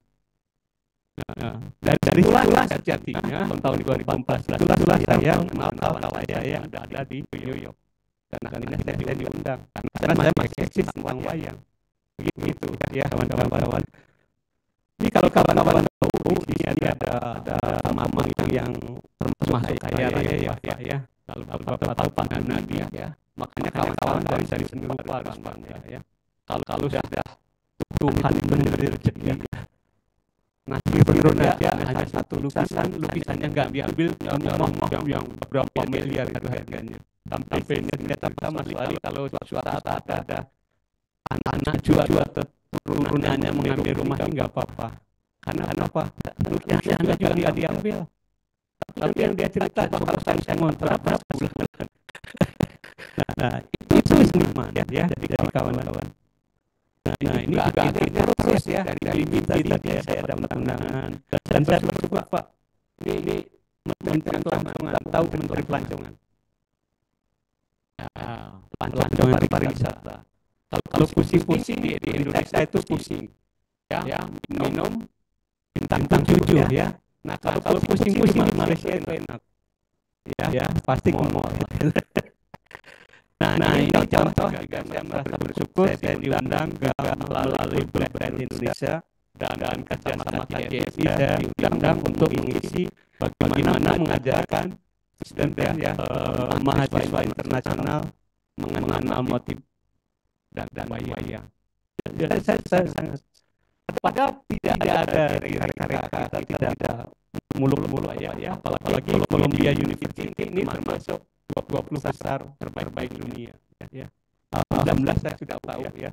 Nah, dari itulah sejatinya tahun 2014 itulah saya mengenal kawan saya yang ada di New York. Dan akhirnya saya diundang karena saya masih eksis tentang wayang. Begitu ya kawan-kawan. Ini kalau kawan-kawan tahu di sini ada mama itu yang termasuk kaya raya ya. Lalu Bapak tahu Pak Nadi ya. Makanya kawan-kawan dari seni rupa harus bangga ya. Kalau sudah Tuhan memberi rezeki ngasih Indonesia hanya satu lukisannya nggak diambil yang berapa miliar itu harganya. Sampai ternyata pertama sekali kalau suatu saat ada anak jual turunannya mengambil rumah ini nggak apa-apa. Karena apa? Lukisannya nggak juga dia diambil. Tapi yang dia cerita kalau saya ngontrak berapa bulan. Nah itu seniman ya dari kawan-kawan. Nah ini juga akhirnya proses ya dari mimpi tadi saya dapat undangan dan saya bersyukur Pak ini Menteri tahu Menteri Pelancongan. Pelancongan pariwisata. Kalau pusing-pusing di Indonesia itu pusing ya minum bintang 7 ya. Nah kalau pusing-pusing di Malaysia itu enak ya pasti ke mall. Nah ini contoh juga saya merasa bersyukur saya diundang melalui brand Indonesia dan kerjasama KJSI saya diundang untuk mengisi bagaimana mengajarkan student ya mahasiswa internasional mengenal motif dan wayang. Jadi saya sangat padahal tidak ada karya kita tidak ada mulu-mulu ya apalagi Columbia University ini termasuk 20 besar terbaik dunia ya. Alhamdulillah saya sudah tahu ya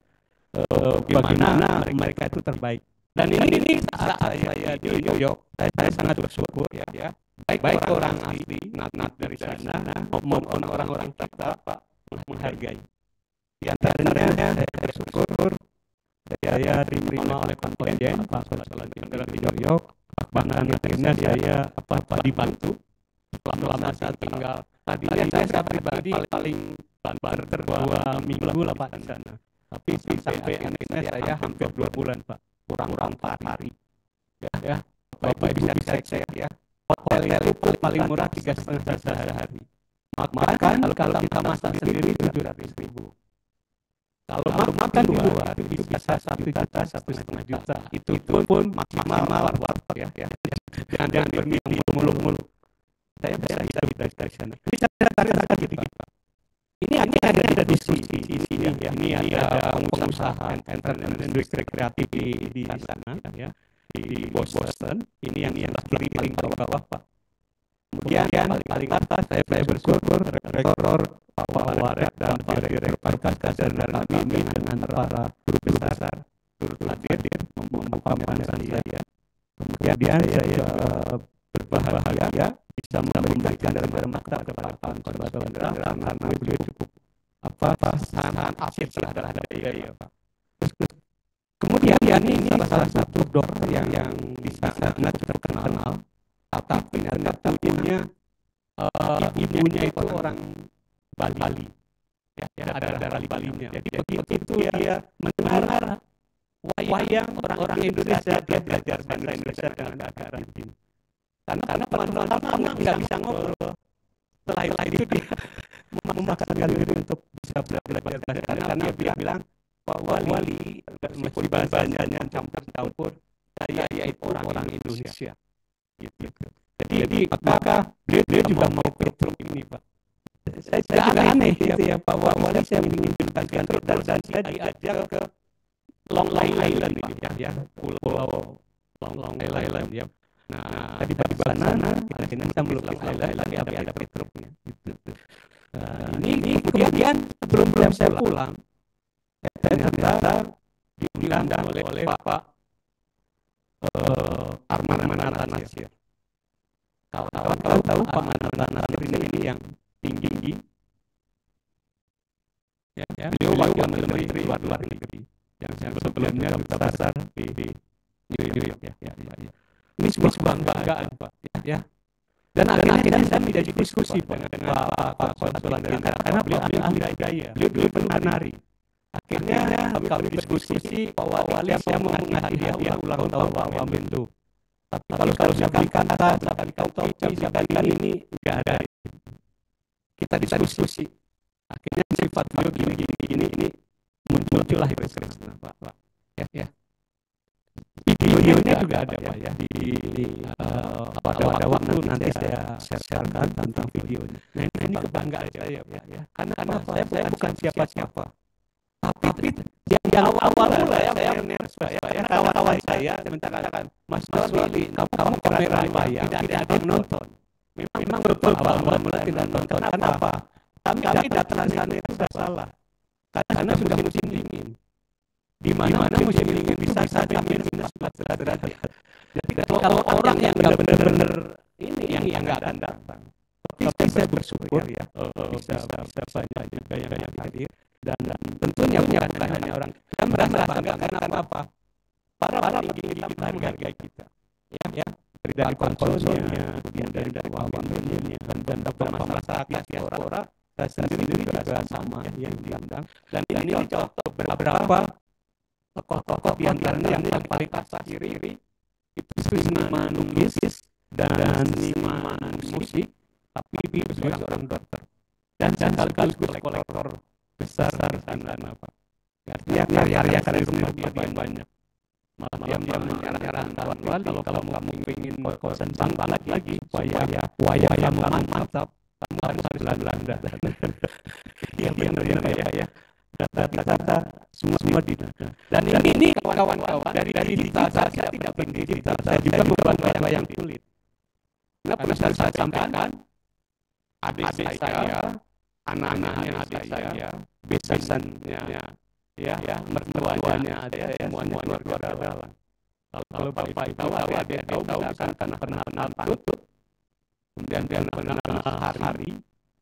bagaimana mereka itu terbaik. Dan ini saat saya di New York saya sangat bersyukur ya. Baik orang asli nat dari sana maupun orang-orang kita Pak menghargai. Di antaranya saya bersyukur saya diterima oleh konten Pak Solan di New York. Bahkan akhirnya saya dibantu selama saya tinggal. Tadinya saya pribadi paling banter 2 minggu lah Pak di sana. Tapi sampai akhirnya saya hampir 2 bulan Pak. Kurang 4 hari. Ya. Bapak bisa cek ya. Hotel itu paling murah 3,5 juta sehari. Makan kalau kita masak sendiri 700.000. Kalau makan di luar itu bisa 1 juta 1,5 juta. Itu pun maksimal warteg ya. Jangan bermimpi mulu-mulu. Saya bisa dari sana. Bisa tarik dikit. Ini ada di sini ya. Ini ada pengusaha entertainment industri kreatif di sana ya. Di Boston. Ini yang paling bawah Pak. Kemudian paling atas saya bersyukur rektor Pak Waret dan Pak Direktur Paskas dan kami dengan para guru besar turut hadir memamerkan saya. Kemudian saya berbahagia bisa memberikan dan maktab kepada Pak Saudara karena beliau cukup sangat aktif terhadap ya Pak. Kemudian ini salah satu dokter yang bisa sangat terkenal, tapi ternyata punya ibunya itu orang Bali, ya ada Balinya. Jadi begitu dia mendengar wayang orang Indonesia dia belajar bahasa Indonesia dengan agak rajin. Karena teman-teman nggak bisa ngobrol. Setelah itu dia memaksakan diri untuk bisa belajar karena dia bilang Pak Wali meskipun bahasanya campur saya itu orang Indonesia gitu. Jadi apakah beliau juga mau Petruk ini Pak? Saya agak aneh ya Pak Wali saya ingin menunjukkan Petruk dan saya diajak ke Long Island ini ya pulau Long Island ya. Nah di sana akhirnya kita melukis lagi ada Petruknya gitu. Ini kemudian sebelum saya pulang ternyata diundang oleh Pak Arman Nasir. Kalau tahu Pak Arman Nasir ini yang tinggi Beliau wakil menteri luar negeri yang sebelumnya duta besar di New York ya. Ini sebuah kebanggaan Pak ya. Dan akhirnya saya menjadi diskusi dengan Pak Konsulan karena beliau ahli budaya, beliau penuh menari. Akhirnya kami diskusi bahwa wali saya mau mengasih hadiah ulang tahun Pak Wamenlu. Tapi kalau saya berikan topi, saya berikan ini enggak ada. Kita diskusi. Akhirnya sifat beliau gini ini muncullah itu Krishna Pak. Ya. Videonya juga ada Pak ya pada waktu nanti saya share-kan tentang videonya. Nah ini kebanggaan saya Pak ya. Karena saya bukan siapa-siapa. Tapi yang awal mulai saya nervous Pak ya. Kawan-kawan saya mengatakan Mas Willy kamu kamera bayar tidak ada yang nonton. Memang betul awal mulai tidak nonton. Kenapa? Kami datang sana itu sudah salah. Karena sudah musim dingin. Di mana musim dingin bisa sampai minus 4 derajat. Jadi kalau orang yang benar-benar ini yang nggak akan datang. Tapi saya bersyukur ya bisa banyak juga yang hadir dan tentunya bukan hanya orang. Kita merasa bangga karena apa? Para tinggi kita menghargai kita. Ya. Dari konsulnya, kemudian dari wawannya dan beberapa masyarakat diaspora. Saya sendiri juga sama yang diundang dan ini contoh beberapa tokoh-tokoh di antaranya yang paling atas kiri itu seniman lukis dan seniman musik, tapi dia juga seorang dokter dan sekaligus kolektor besar sana Pak. Artinya karya di rumah dia banyak. Malah dia menyarankan kawan wali kalau kamu ingin kosan banget lagi supaya wayang kamu mantap. Kamu harus Belanda. Iya benar ya. Data semua di dan ini kawan-kawan dari digital saya tidak penting digital saya juga membuat wayang kulit. Nah perlu saya sampaikan adik saya, anak-anaknya adik saya, besannya ya mertuanya ada semuanya keluarga. Kalau bapak tahu adik tahu bukan karena pernah tutup. Kemudian dia pernah hari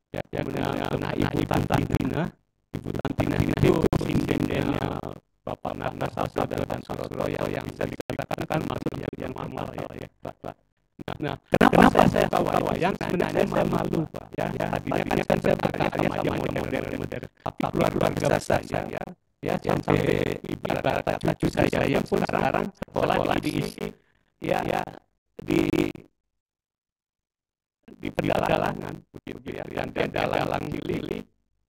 ya pernah ibu Tantina itu sindennya Bapak Nasasa dan Surabaya yang bisa dikatakan masuk yang amal ya Pak. Nah, kenapa saya tahu wayang? Sebenarnya saya malu Pak ya. Tadinya kan saya berkarya sama yang modern. Tapi keluarga saya ya sampai ibarat cucu saya yang pun sekarang sekolah diisi ya di perjalanan begitu ya dan dalang Lili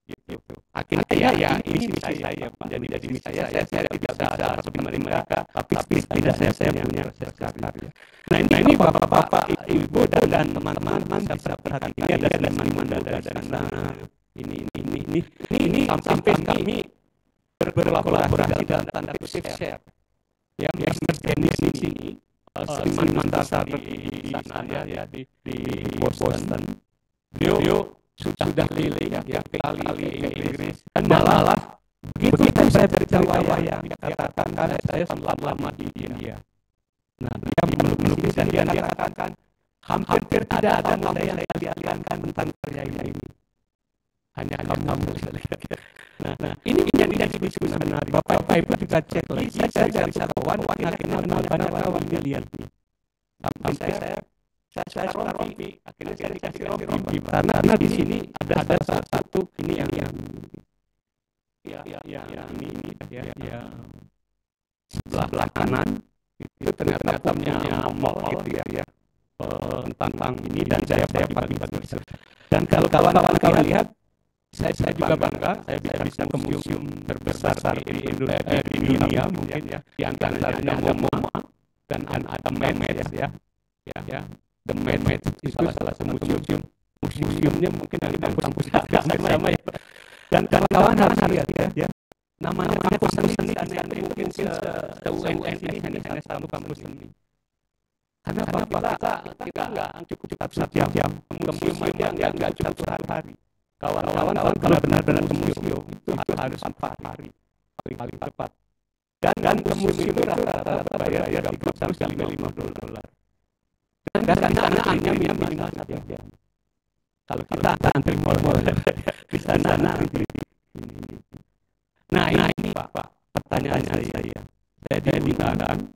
gitu. Akhirnya ya ini saya menjadi misi saya tidak bisa seperti mereka tapi tidak saya punya karya. Nah ini bapak-bapak ibu dan teman-teman bisa perhatikan ini ada seniman muda dari sana ini sampai kami berkolaborasi dalam tanda kutip share yang di sini seniman dasar di sana ya di Boston. Beliau sudah keliling ya kali ke Inggris dan malah begitu saya bercerita wayang dikatakan saya lama di India. Nah dia melukis dan dia katakan hampir tidak ada nama yang diajarkan tentang karya ini. Hanya kamu lihat. Nah ini jadi sebenarnya Bapak Ibu juga cek lagi saya dari kawan akhirnya banyak kawan dia lihat nih. Sampai saya rompi akhirnya saya dikasih rompi karena di sini ada satu ini yang ini sebelah kanan itu ternyata punya mall gitu ya tentang ini dan saya bagi-bagi dan kalau kawan-kawan lihat saya juga bangga saya bisa ke museum terbesar di dunia mungkin ya di antaranya MoMA dan ada Met ya The Met itu salah satu museumnya mungkin dari kampus sama ya dan kawan-kawan harus lihat ya namanya kampus seni yang mungkin se-UNS ini hanya satu kampus seni. Karena kita nggak cukup satu jam ke museum aja nggak cukup satu hari. Kawan-kawan kalau benar-benar ke museum itu harus 4 hari paling cepat. Dan ke museum itu rata-rata bayar $30-50. Dan antrinya minimal 1 jam. Kalau kita antri mall di sana antri ini. Nah ini Pak, pertanyaan saya. Jadi diundang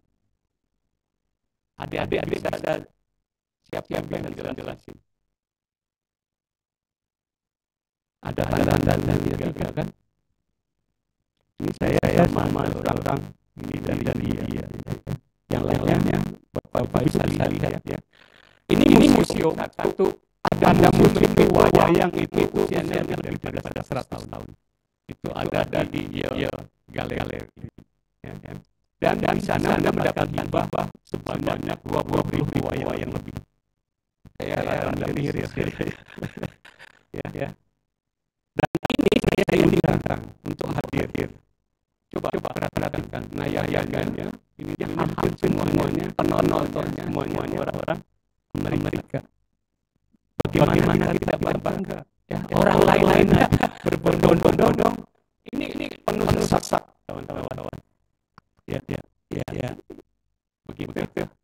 adik-adik ada siapa yang jelasin? Ada tanda juga kan? Ini saya sama orang ini dari dia. Yang lainnya Bapak bisa lihat ya. Ini museum satu ada museum wayang itu usianya lebih daripada 100 tahun. Itu ada di galeri. Ya, kan? Dan di sana Anda mendapat hibah sebanyak 20.000 wayang lebih. Saya rada miris ya. Dan ini saya diundang untuk hadir. Coba perhatikan nayangannya. Ini hampir semuanya penontonnya semuanya orang Amerika. Bagaimana kita bangga? Ya, orang lain-lainnya berbondong-bondong. Ini penuh sesak, teman-teman. Ya. Begitu.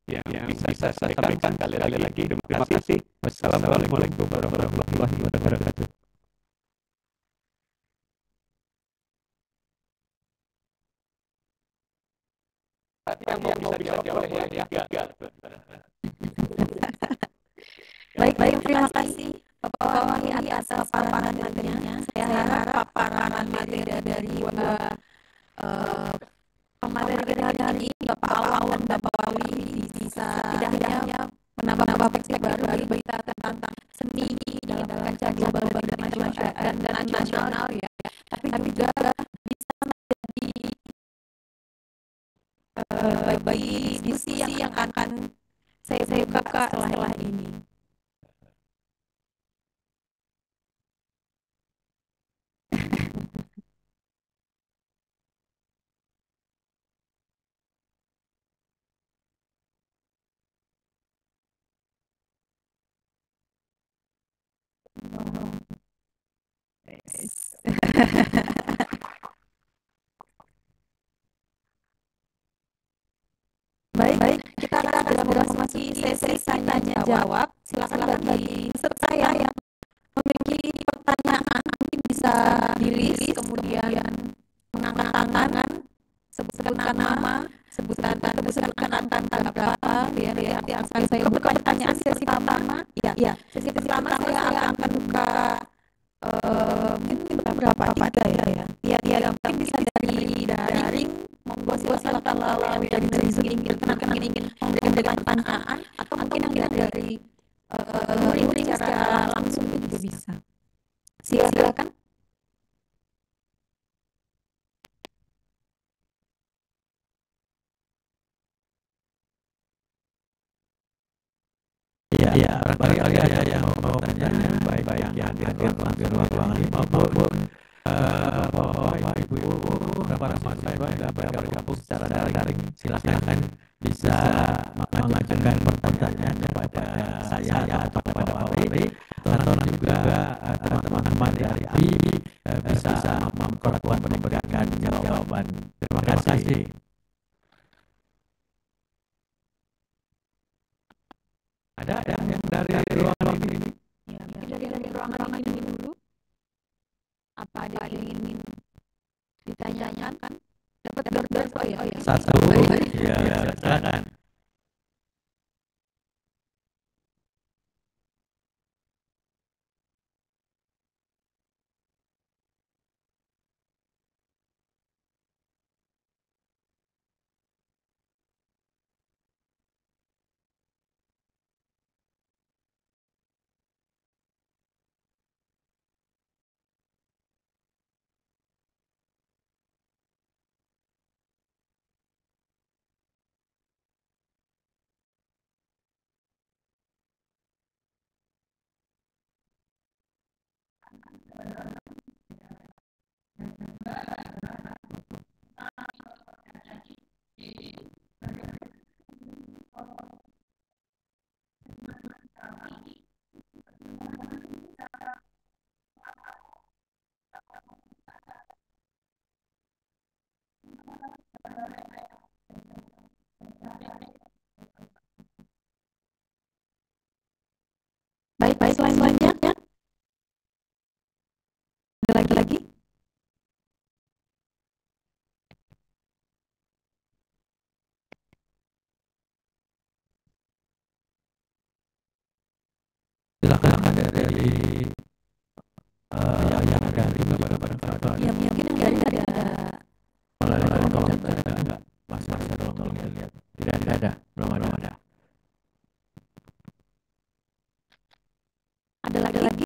Ya, bisa saya sampaikan sekali lagi. Terima kasih. Wassalamualaikum warahmatullahi wabarakatuh. Yang mau bisa jawab ya. Baik, terima kasih Bapak Wali atas paparan materinya. Saya harap paparan materi dari pemateri hari ini Bapak Awan, Bapak Wali bisa tidak hanya menambah perspektif baru bagi kita tentang seni dalam kancah global dan nasional ya, tapi juga bisa menjadi bagi diskusi yang akan saya buka setelah ini. Baik, kita akan segera memasuki sesi tanya jawab. Silakan bagi peserta yang memiliki pertanyaan mungkin bisa di-list, kemudian mengangkat tangan, sebutkan nama, sebutkan berapa, ya nanti akan saya buka pertanyaan sesi pertama. Ya, sesi pertama saya akan buka mungkin berapa kita ya. Ya, mungkin bisa dari daring. Monggo silakan kalau yang dari segi ingin memberikan pertanyaan atau mungkin yang dari luring secara langsung itu juga bisa. Silakan. Ya, barangkali ada yang mau bertanya, baik yang hadir di ruang ini maupun Bapak Ibu, para mahasiswa yang bergabung secara daring, silakan bisa mengajukan pertanyaan kepada saya atau kepada Pak Wali, atau juga teman-teman dari API bisa memperkuat memberikan jawaban. Terima kasih. Ada yang dari ruangan ini? Ya, mungkin dari ruangan ini dulu. Apa ada yang ingin ditanyakan? Dapat gambar ya? Satu, ya, silakan. Baik, selanjutnya. Ada lagi? belum ada. Ada lagi?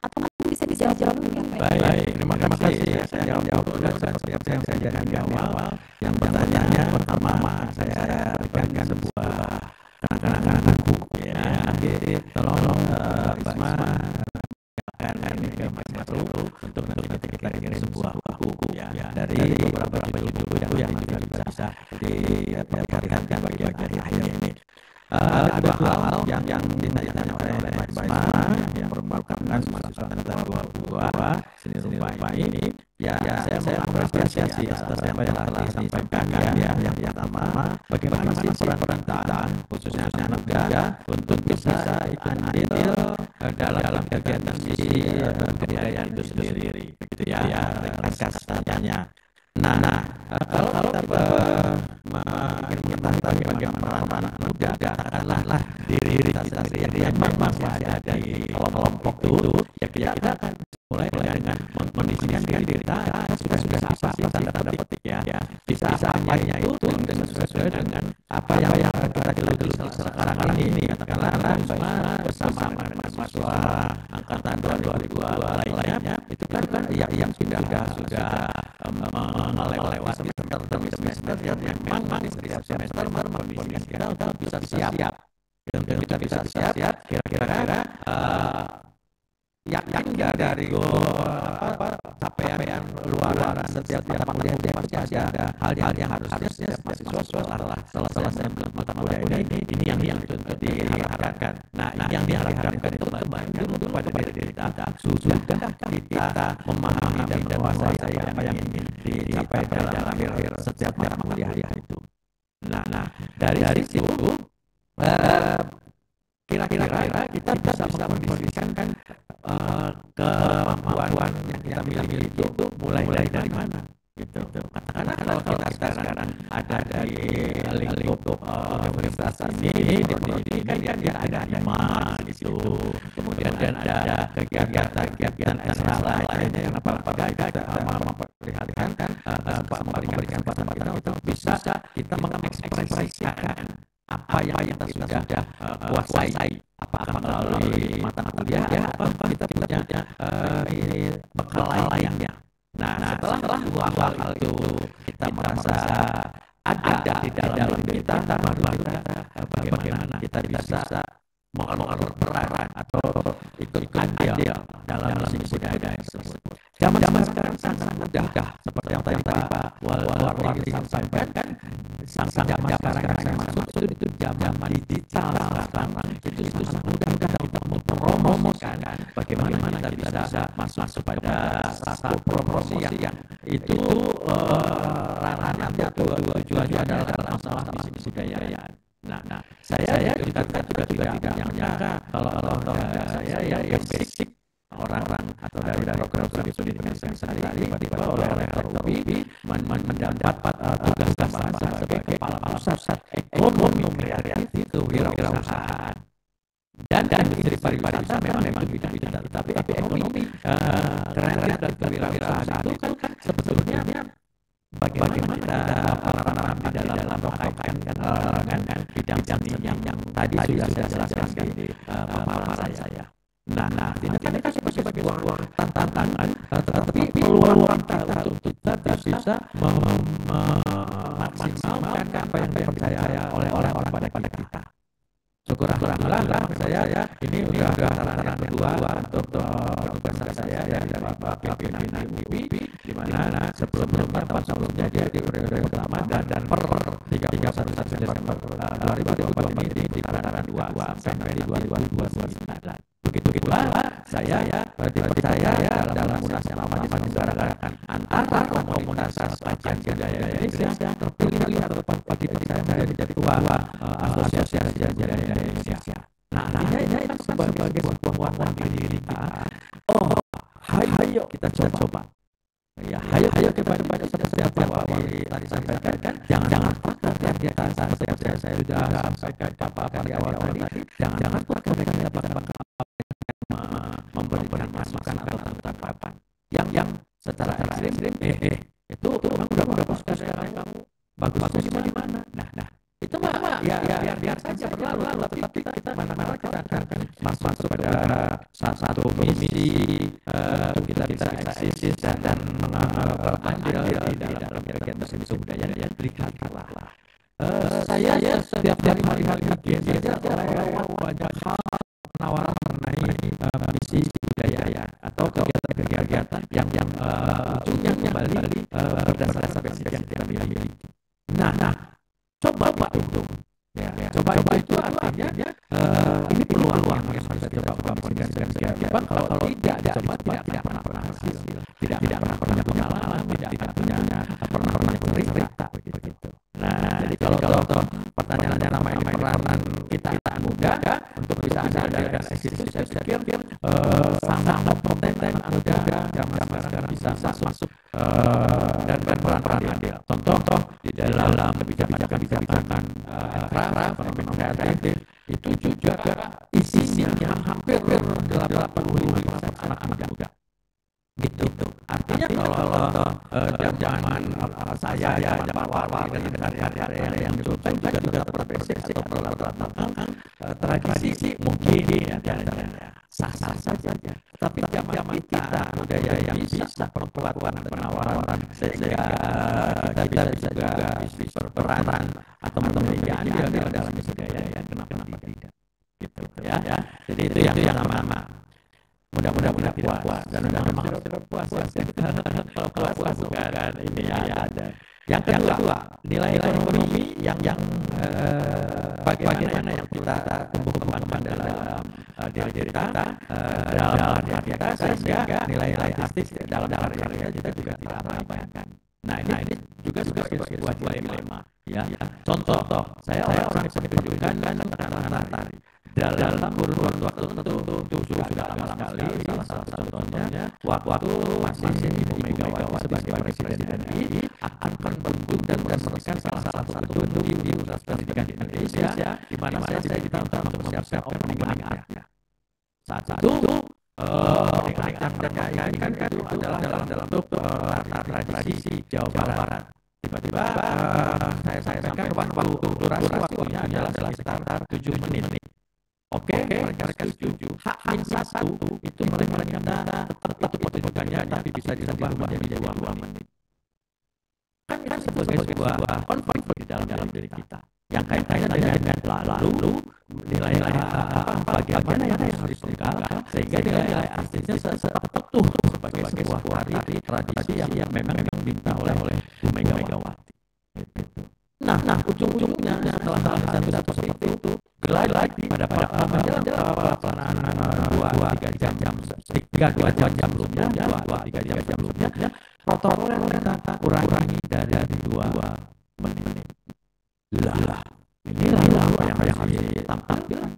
Atau mungkin bisa dijawab dulu ya Pak? Baik, terima kasih. Saya jawab dulu dan seperti yang saya janjikan di awal. Yang pertanyaannya pertama saya berikan sebuah kenang-kenangan buku ya. Nanti tolong Isma akan ini ke Mas Maru untuk nanti kita kirim sebuah buku ya dari beberapa judul buku yang juga bisa diperlihatkan bagi akhir ini. Ada dua hal yang ditanya oleh Mbak Isma yang merupakan mahasiswa antara dua seni rupa ini. Ya, saya mengapresiasi atas apa yang telah disampaikan ya. Yang pertama, bagaimana sih peran kita khususnya anak muda untuk bisa andil dalam kegiatan sisi kebudayaan itu sendiri, gitu ya. Ringkas tanyanya. Nah, kalau kita mengetahui bagaimana peran anak muda, katakanlah diri kita sendiri yang memang masih ada di kelompok itu, ya kita akan mulai dengan mengkondisikan diri kita sudah bisa tanda petik ya bisa apanya itu dengan sesuai dengan apa yang kita geluti sekarang ini, katakanlah bersama dengan mahasiswa angkatan 2002 lainnya itu kan yang sudah melewati semester yang memang di setiap semester mengkondisikan kita untuk bisa siap kira-kira yakin nggak dari capaian luaran setiap mata kuliah pasti ada hal yang harusnya setiap mahasiswa setelah selesai mata kuliah ini yang diharapkan. Nah, yang diharapkan itu kembali dulu pada diri kita. Sudah kita memahami dan menguasai apa yang ingin dicapai dalam akhir setiap mata kuliah itu. Nah, dari situ kira-kira kita bisa mengkondisikan kemampuan yang kita miliki itu mulai dari mana gitu. Karena kalau kita sekarang ada di lingkup universitas ini kan dia ada IMA di situ, kemudian ada kegiatan ekstra lainnya yang apabila kita memperlihatkan memberikan kesempatan kita untuk bisa kita mengekspresikan apa yang kita sudah kuasai, apakah melalui mata kuliah apa kita punya ini bekal lainnya. Nah, setelah dua hal itu kita merasa ada di dalam diri kita, baru bagaimana kita bisa berperan atau ikut andil dalam sisi budaya tersebut. Zaman sekarang sangat mudah seperti yang tadi Pak Wardi sampaikan. Zaman sekarang yang masuk itu zaman digital sekarang itu sangat mudah kita mempromosikan bagaimana kita bisa masuk pada satu promosi yang itu ranahnya atau tujuannya adalah masalah misi budaya. Nah, saya juga tidak menyangka kalau saya yang basic orang atau dari program studi pendidikan sehari-hari tiba-tiba oleh rektor UPI mendapat tugas tambahan sebagai kepala pusat ekonomi kreatif kewirausahaan dan industri pariwisata memang bidang tetapi ekonomi kreatif dan kewirausahaan itu kan sebetulnya bagaimana kita di dalam mengkaitkan dengan bidang seni yang tadi sudah saya jelaskan di paparan saya. Nah, ini kan sebagai sebuah tantangan, tetapi peluang kita untuk kita bisa memaksimalkan apa yang dipercaya oleh orang pada kita. Syukur-alhamdulillah saya ini udah tantangan kedua untuk tugas saya dari Bapak pimpinan UPI, di mana sebelumnya dia di periode pertama dan per 31 Desember 2020 ini di putaran 2 sampai 2029. Begitulah saya dipercaya dalam munas yang namanya menyelenggarakan antara komunitas kajian budaya Indonesia terpilih atau bagi saya menjadi ketua asosiasi kajian budaya Indonesia. Nah, ini sebagai sebuah wawasan diri kita. Hayo kita coba. Ya, hayo kepada seperti apa tadi sampaikan. Jangan takut kita seperti saya sudah sampaikan apa di awal tadi. Jangan takut kita bakal memberikan masukan atau tanggapan yang secara ekstrim itu memang udah bagus sekarang kamu bagusnya di mana. Nah itu itu mah ya biar saja berlalu, tapi kita mana-mana kita akan masuk pada satu misi untuk kita bisa eksis dan mengambil di dalam kegiatan seni budaya. Lihatlah, saya setiap hari saja lewat banyak hal penawaran mengenai misi budaya atau kegiatan yang ujungnya kembali berdasarkan basic yang kita miliki. Nah, coba itu, coba itu artinya ini peluang yang harus kita coba komunikasikan dengan kalau tidak coba tidak pernah hasil, tidak pernah punya pengalaman, tidak punya cerita begitu. Nah, jadi kalau pertanyaannya nama ini peranan kita muda untuk bisa ada eksis, saya pikir sangat kompeten muda zaman sekarang bisa masuk dan berperan adil. Contoh di dalam kebijakan ekonomi kreatif itu juga isinya hampir 85% anak muda. Gitu. Artinya kalau zaman saya awal dan karya yang mencoba juga tetap basic atau berlatar tradisi mungkin ya sah-sah saja. Tapi zaman kita budaya yang bisa perempuan penawaran sehingga kita bisa juga berperan atau memiliki andil dalam budaya, kenapa tidak? Gitu ya. Jadi itu yang pertama. Mudah-mudahan puas dan memang harus puas ya. Kalau puas bukan ini ya ada. Yang kedua, nilai ekonomi yang bagaimana yang kita tumbuh kembangkan dalam diri kita, dalam karya kita, sehingga nilai artis dalam karya kita juga tidak abaikan. Nah ini juga sebagai sebuah dilema. Ya, contoh saya orang bisa tunjukkan katakanlah tari dalam kurun waktu tertentu sudah lama sekali. Salah satu contohnya waktu masih Ibu Megawati sebagai Presiden RI akan membentuk dan meresmikan salah satu gedung di Universitas Pendidikan Indonesia, di mana saya diminta untuk mempersiapkan opening act-nya. Saat itu opening act yang menyanyikan itu adalah dalam bentuk tradisi Jawa Barat. Tiba-tiba saya sampaikan waktu durasi waktunya adalah sekitar 7 menit. Oke, mereka setuju. H-1 itu mereka tetap pertunjukannya tapi bisa dirubah menjadi 2 menit. Kan sebagai sebuah konflik di dalam diri kita. Yang kaitannya dengan lalu nilai bagian mana yang harus dipegang sehingga nilai artisnya tetap utuh sebagai sebuah hari tradisi yang memang diminta oleh Bu Megawati. Nah ujung-ujungnya setelah satu seperti itu gelai pada pelaksanaan 2-3 jam sebelumnya, 2-3 jam sebelumnya protokol yang kita kurangi dari 2 menit. Lah, inilah apa yang harus ditampilkan.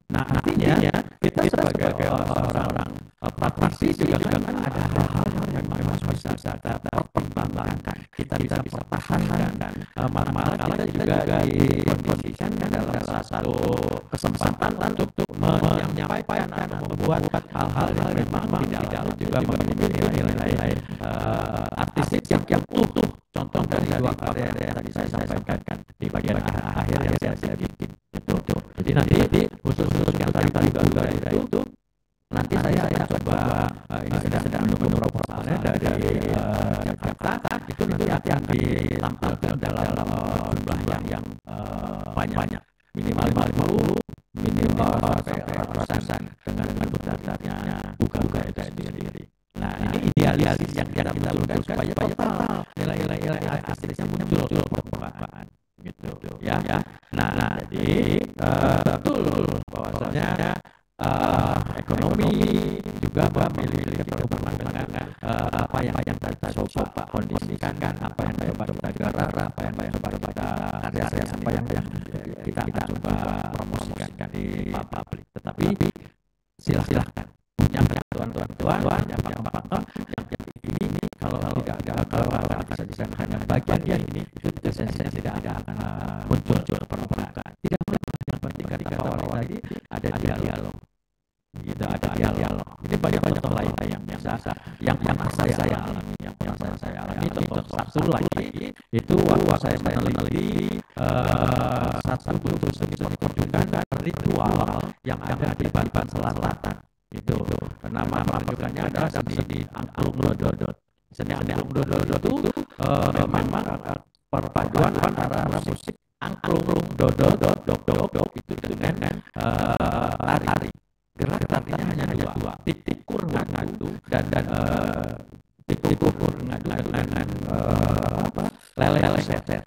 Nah, artinya kita sebagai orang praktisi juga kan ada hal-hal yang memang bisa kita pertimbangkan. Kita bisa pertahankan dan malah kita juga dikondisikan dalam salah satu kesempatan untuk menyampaikan atau membuat hal-hal yang memang di dalam juga memiliki nilai artistik yang utuh. Contoh dari 2 karya yang tadi saya sampaikan di bagian akhir yang saya bikin itu. Jadi nanti khusus yang tadi juga itu nanti saya coba ini sedang menunggu proposalnya dari Jakarta itu nanti akan ditampilkan dalam jumlah yang banyak minimal 50 minimal sampai ratusan dengan berdasarnya buka itu sendiri. Nah ini idealis yang kita butuhkan supaya total nilai artisnya muncul perkembangan gitu ya. Nah jadi betul bahwasanya ekonomi juga memiliki perkembangan dengan apa yang kita coba kondisikan, apa yang coba kita garap, apa yang coba kita karya apa yang kita coba promosikan di publik. Tetapi silahkan yang tuan-tuan yang ini kalau bisa disebut hanya bagian ini itu tidak akan muncul perkembangan. Tidak yang penting ketika awal ini ada dialog. Gitu, ada dialog. Ini banyak contoh lain yang biasa yang saya alami, contoh satu lagi itu waktu saya meneliti satu pertunjukan ritual yang ada di Banten Selatan. Itu nama pertunjukannya adalah seni angklung dodot. Seni angklung dodot itu memang perpaduan antara musik angklung dodot itu dengan tari. Gerak tarinya hanya dua, tik-tikur ngadu dan tik-tikur ngadu dengan lele seter.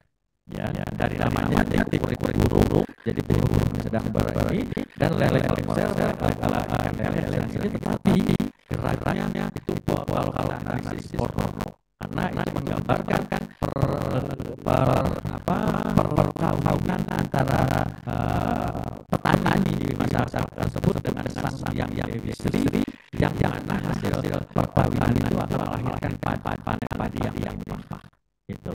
Ya, dari namanya tik-tikur burung, jadi burung sedang berani, dan lele seter lele ini, tetapi geraknya itu kalau analisis porno, karena itu menggambarkan perkawinan antara petani di masyarakat tersebut dengan sang yang istri, yang mana hasil perkawinan itu akan melahirkan panen padi yang melimpah. Itu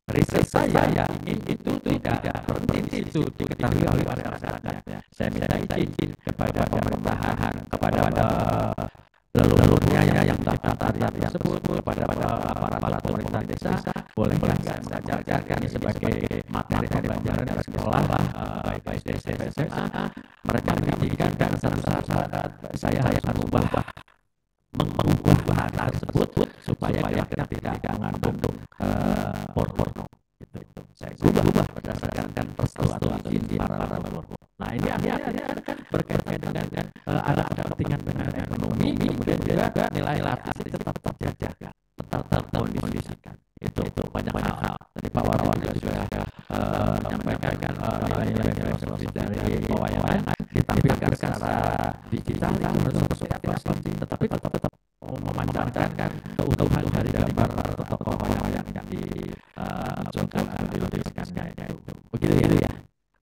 riset saya itu tidak berhenti di situ, diketahui oleh masyarakat. Saya minta izin kepada pemerintahan, kepada leluhurnya yang tarian tersebut, kepada para pemerintah desa, boleh nggak saya ajarkan sebagai materi pembelajaran di sekolah, baik SD, SMA. Mereka mengizinkan, dan satu saat saya harus mengubah bahan tersebut supaya kita tidak mengandung porno. Saya ubah berdasarkan persetujuan izin para leluhur. Nah, ini kan berkaitan dengan ada kepentingan dengan ekonomi, kemudian juga nilai artis tetap terjaga, tetap kondisikan. Itu banyak hal. Tadi Pak Warwan juga menyampaikan nilai-nilai filosofi dari pewayangan ditampilkan secara digital itu harus seperti apa sih? Tetapi tetap memancarkan keutuhan dari gambar atau tokoh wayang yang dimunculkan atau dilukiskan kayak itu. Begitu ya.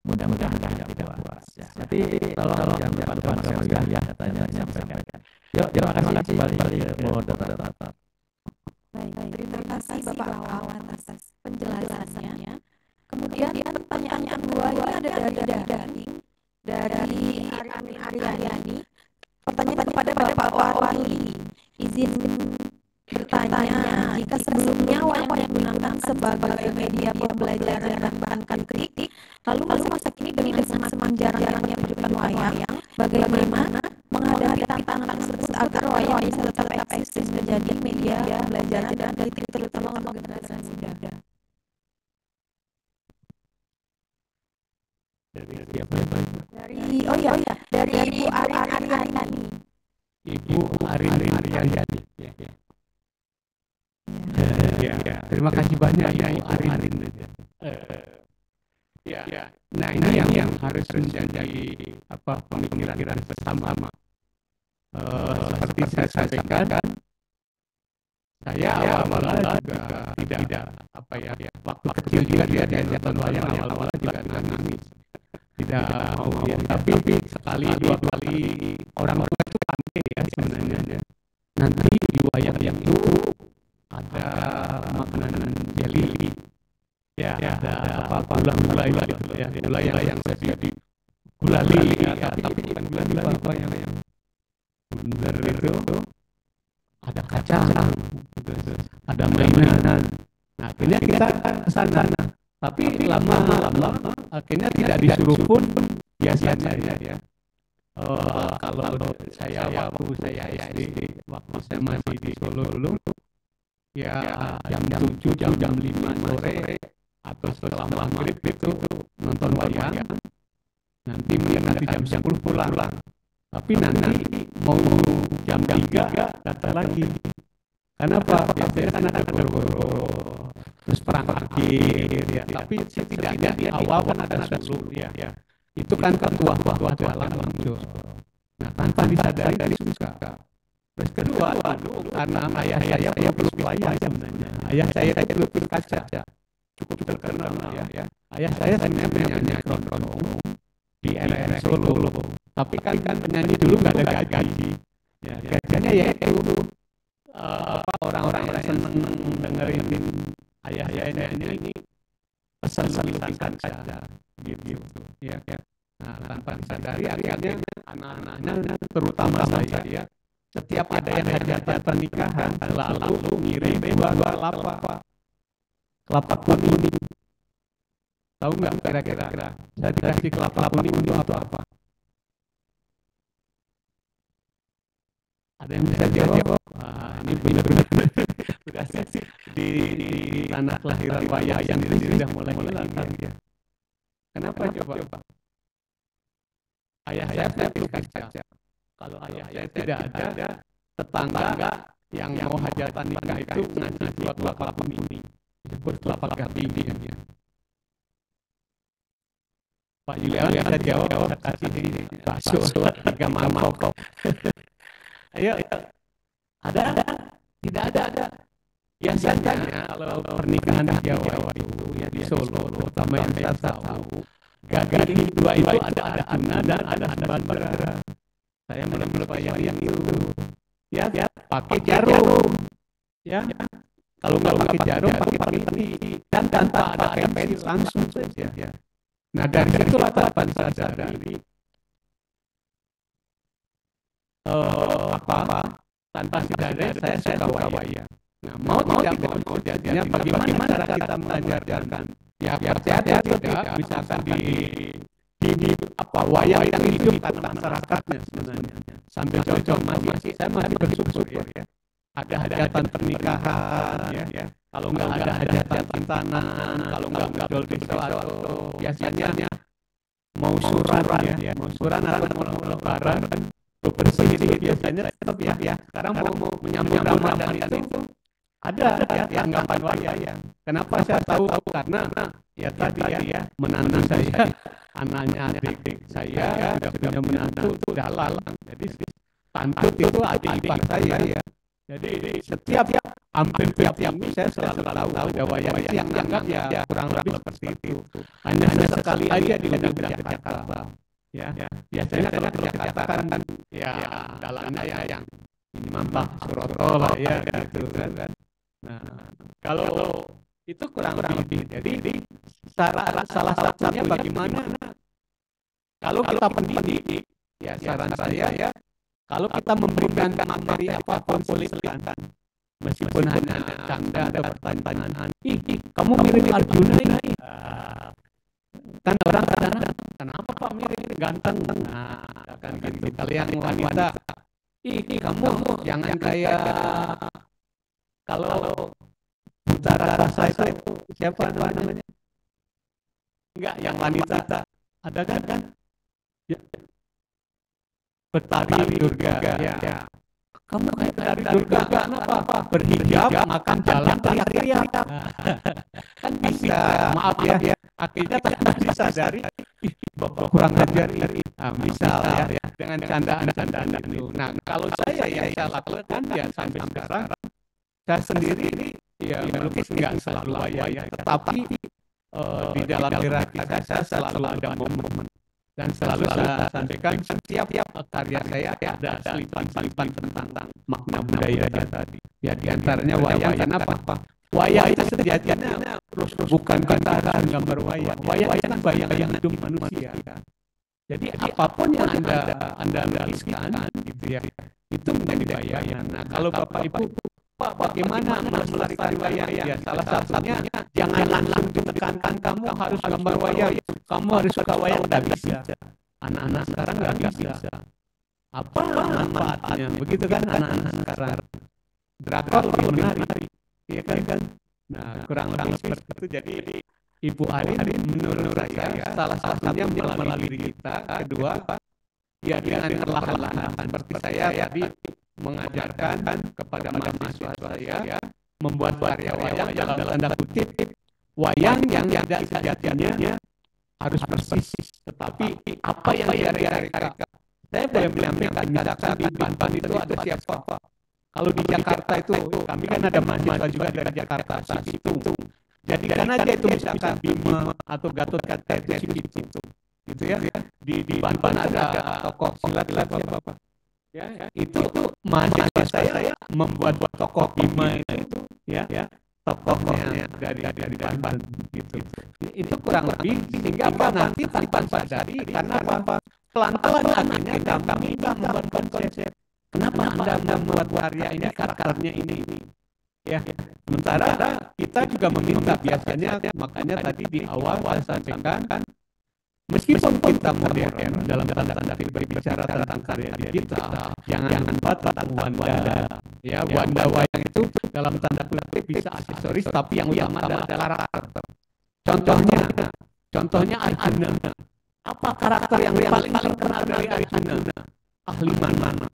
Mudah-mudahan tidak puas ya. Tapi tolong jangan lupa teman-teman sekalian katanya sampaikan. Yuk, terima kasih kembali ke moderator. Baik, terima kasih Bapak Wawan atas penjelasannya. Kemudian pertanyaan kedua ini ada dari Aryani. Pertanyaan kepada Bapak Wali. Izin bertanya, jika sebelumnya wayang digunakan sebagai media pembelajaran dan bahan kritik, lalu masa kini dengan semakin jarangnya pertunjukan wayang, bagaimana menghadapi tantangan tersebut agar wayang bisa tetap eksis menjadi media pembelajaran dan kritik terutama untuk generasi muda? Dari Ibu Aryani. Ibu Aryani. Ya, terima kasih banyak ya Ibu Arin. Nah ini yang harus menjadi pemikiran bersama. Seperti saya sampaikan, saya awal-awal juga tidak waktu kecil juga dia nonton wayang awal-awal juga nangis, tidak mau ya. Tapi sekali dua kali orang tua itu pandai ya sebenarnya. Nanti di wayang yang itu ada makanan jelly, ada gula yang jadi gulali, tapi bukan gulali yang benar itu, ada kacang, ada mainan. Nah, akhirnya kita kesana, tapi lama akhirnya tidak disuruh pun biasa saja ya. Kalau saya waktu saya SD, waktu saya masih di Solo dulu, ya jam 7, jam 5 sore atau setelah maghrib itu nonton wayang. Nanti jam 10 pulang. Tapi nanti mau jam 3 datang lagi. Kenapa? Biasanya kan ada goro-goro, terus perang akhir ya. Tapi setidaknya di awal kan ada suruh ya. Itu kan ketua dalam muncul. Nah, tanpa disadari dari suka. Terus kedua, karena ayah saya pelukis wayang sebenarnya. Ayah saya itu pelukis kaca, cukup terkenal ya. Ayah saya sebenarnya penyanyi keroncong di era Solo. Tapi kan penyanyi dulu nggak ada gaji. Ya, gajinya ya itu orang-orang yang seneng dengerin ayah saya nyanyi pesan lukisan kaca gitu. Ya. Nah, tanpa disadari akhirnya anak-anaknya terutama saya ya. Setiap ada yang hajatan pernikahan selalu ngirim buah kelapa kuning. Tahu nggak kira-kira saya dikasih kelapa kuning untuk apa? Ada yang bisa jawab? Wah, ini benar-benar sudah di tanah kelahiran wayang yang ini sudah mulai hilang ya. Kenapa coba? Ayah saya pelukis kaca. Kalau ayah saya tidak ada, tetangga yang mau hajatan nikah itu ngasih dua kelapa kuning, disebut kelapa gading ya. Pak Julian saya jawab, saya kasih bakso 3 mangkok. Ayo, ada? Tidak ada. Biasanya kalau pernikahan di Jawa itu ya di Solo, terutama yang saya tahu, gagal dua itu ada tuna dan ada bandara. Saya menemukan yang itu, ya pakai jarum, ya. Kalau nggak pakai jarum, pakai ini dan tanpa ada pensil langsung saja. Nah dari situlah tahapan saya sadari tanpa sadar saya suka wayang. Nah, mau tidak mau jadinya bagaimana cara kita mengajarkan ya percaya atau tidak misalkan di wayang yang hidup tentang masyarakatnya sebenarnya sambil contoh saya masih bersyukur ya ada hajatan pernikahan ya kalau nggak ada hajatan pentanan kalau nggak betul atau biasanya mau surat atau mau lebaran bersih biasanya tetap ya sekarang mau menyambut Ramadan itu ada ya anggapan wayang. Kenapa saya tahu? Karena ya tadi ya menantu saya, anaknya adik saya sudah punya menantu dalang. Jadi tantut itu adik ipar saya ya. Jadi setiap hampir tiap minggu saya selalu tahu ada wayang yang dianggap ya kurang lebih seperti itu. Hanya sekali aja di Jakarta. Ya biasanya kalau ke Jakarta kan ya dalangnya ya yang ini Mbah Suroto lah ya gitu kan. Nah, kalau itu kurang lebih. Jadi salah satunya bagaimana kalau kita pendidik, ya saran saya ya, kalau kita memberikan materi apapun tuliskan, meskipun hanya canda ada pertanyaan, kamu mirip Arjuna ini. Kan orang kadang-kadang, kenapa Pak mirip ganteng? Nah, kan gitu. Kalau yang wanita, kamu jangan kayak kalau Utara Rasa itu siapa namanya? Enggak, yang wanita ada kan? Ya. Betari Durga. Ya. Kamu kayak Betari Durga kenapa? Berhijab, makan jalan teriak-teriak. Kan bisa. Maaf ya. Akhirnya tanpa disadari, Bapak kurang ajar ini. Misal ya, dengan candaan itu. Nah, kalau saya yang saya lakukan ya sampai sekarang. Saya sendiri ya melukis nggak selalu wayang, tetapi di dalam gerak saya selalu ada momen dan selalu saya sampaikan setiap karya saya ada selipan-selipan tentang makna budaya tadi. Ya diantaranya wayang. Kenapa? Wayang itu sejatinya bukan kita harus gambar wayang. Wayang itu bayang hidup manusia. Jadi apapun yang anda lukiskan gitu ya, itu menjadi bayangan. Nah kalau Bapak Ibu Pak, bagaimana melestarikan wayang? Ya, salah satunya jangan langsung ditekankan kamu harus gambar wayang, kamu harus suka wayang, tidak bisa. Anak-anak sekarang nggak bisa. Apa manfaatnya? Begitu kan anak-anak sekarang. Drakor lebih menarik, ya kan? Nah, kurang lebih seperti itu. Jadi Ibu Arin menurut saya salah satunya melalui diri kita. Kedua, ya dengan perlahan-lahan seperti saya tadi mengajarkan kepada mahasiswa saya membuat karya wayang dalam tanda kutip wayang yang tidak sejatinya harus persis, tetapi apa yang dia reka. Saya boleh menyampaikan misalkan di Banten itu ada siapa. Kalau di Jakarta itu kami kan ada mahasiswa juga dari Jakarta situ. Jadikan aja itu misalkan Bima atau Gatot Kaca itu situ. Gitu ya. Di Banten ada tokoh silat siapa. Ya, itu mahasiswa saya membuat tokoh Bima itu ya tokohnya dari Banten gitu. Itu kurang lebih sehingga apa nanti tanpa sadari karena apa pelan-pelan akhirnya kami membuat konsep. Kenapa Anda membuat karya ini karakternya ini? Ya, sementara kita juga meminta biasanya, makanya tadi di awal saya sampaikan, meskipun kita modern dalam tanda kutip berbicara tentang karya digital, jangan lupa tentang Wanda. Ya, Wanda wayang itu dalam tanda kutip bisa aksesoris, tapi yang utama adalah karakter. Contohnya Arjuna. Apa karakter yang paling terkenal dari Arjuna? Ahli mana?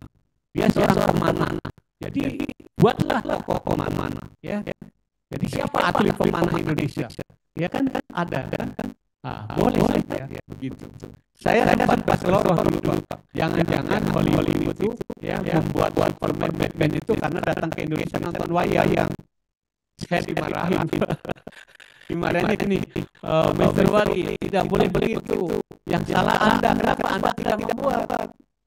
Dia seorang pemanah. Jadi buatlah tokoh pemanah. Ya. Jadi siapa atlet pemanah Indonesia? Ya kan ada kan? Boleh saja begitu. Saya sempat berseloroh dulu. Jangan-jangan Hollywood itu ya membuat Superman Batman itu karena datang ke Indonesia nonton wayang. Saya dimarahin. Dimarahin ini, Mr. Wali tidak boleh begitu. Yang salah Anda, kenapa Anda tidak membuat?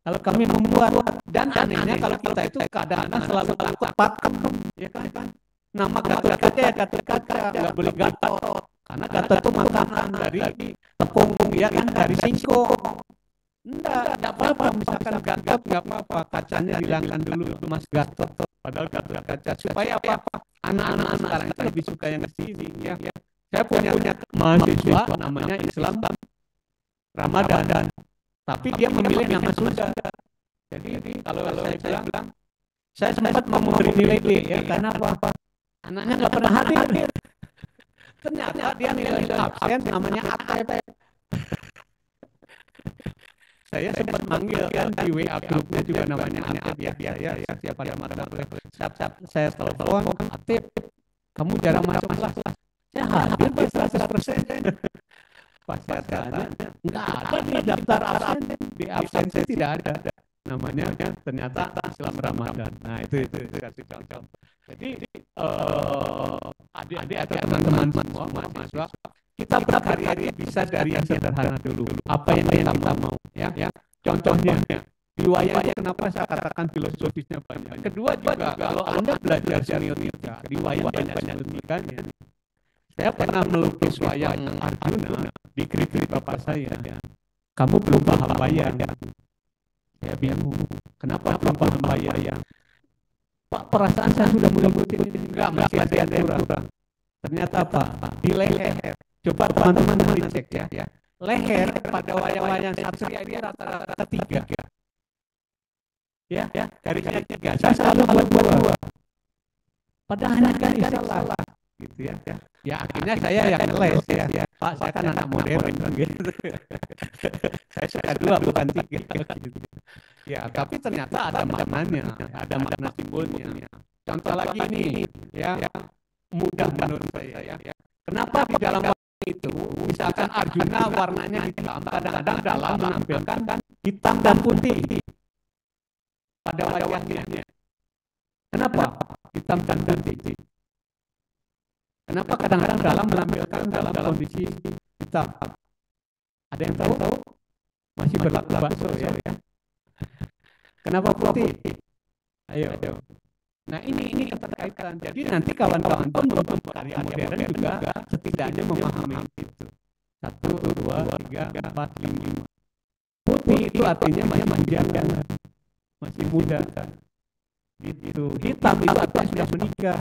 Kalau kami membuat, dan anehnya kalau kita itu kadang-kadang selalu takut pakem, ya kan? Nama Gatot-kaca ya Gatot-kaca, nggak boleh Gatot. Karena Gatot itu makanan dari tepung, ya kan, dari singkong. Enggak apa-apa, misalkan Gatot nggak apa-apa, kacanya hilangkan dulu itu Mas Gatot. Padahal Gatot-kaca supaya apa? Anak-anak sekarang itu lebih suka yang kesini, ya. Saya punya mahasiswa namanya Islam Ramadan, tapi dia memilih nama Sunda. Jadi kalau saya bilang, saya sempat mau memberi nilai B, ya, karena apa? Anaknya nggak pernah hadir. Ternyata dia nilai absen namanya Atep. Saya sempat manggil kan di WA grupnya juga namanya Atep, ya, siapa nama saya telepon, Atep, kamu jarang masuk kelas. Saya hadir 100%. Pas saya tanya, nggak ada di daftar absen, di absensi tidak ada. Namanya ternyata Islam Ramadan. Nah itu kasih contoh. Jadi adik-adik atau teman-teman semua mahasiswa, kita berkarya bisa dari yang sederhana dulu. Apa yang kita mau, ya. Contohnya di wayang, kenapa saya katakan filosofisnya banyak. Kedua juga kalau Anda belajar semiotika, di wayang banyak logikanya. Saya pernah melukis wayang Arjuna, dikritik bapak saya. Kamu belum paham wayang. Saya bingung. Kenapa belum paham wayang? Pak, perasaan saya sudah mengikuti ini. Enggak, masih ada yang kurang. Ternyata apa? Di leher. Coba teman-teman dicek, ya. Leher pada wayang-wayang satria ini rata-rata 3. Ya, garisnya 3. Saya selalu buat 2. Padahal hanya garis salah. Gitu ya. Ya akhirnya saya yang les, ya. Pak, saya kan anak modern gitu. Saya suka 2 bukan 3 gitu. Ya, tapi ternyata ada maknanya, ada makna simbolnya. Contoh lagi ini, ya, mudah menurut saya, ya. Kenapa di dalam wayang itu, misalkan Arjuna warnanya hitam, kadang-kadang dalam menampilkan hitam dan putih pada wayangnya. Kenapa hitam dan putih? Kenapa kadang-kadang dalam menampilkan dalam kondisi hitam? Ada yang tahu? Masih berlaku bakso, ya. Kenapa putih? Ayo. Nah ini keterkaitan. Jadi nanti kawan-kawan pun untuk karya modern juga setidaknya memahami itu. 1, 2, 3, 4, 5. Putih itu artinya masih muda. Gitu. Hitam itu artinya sudah menikah.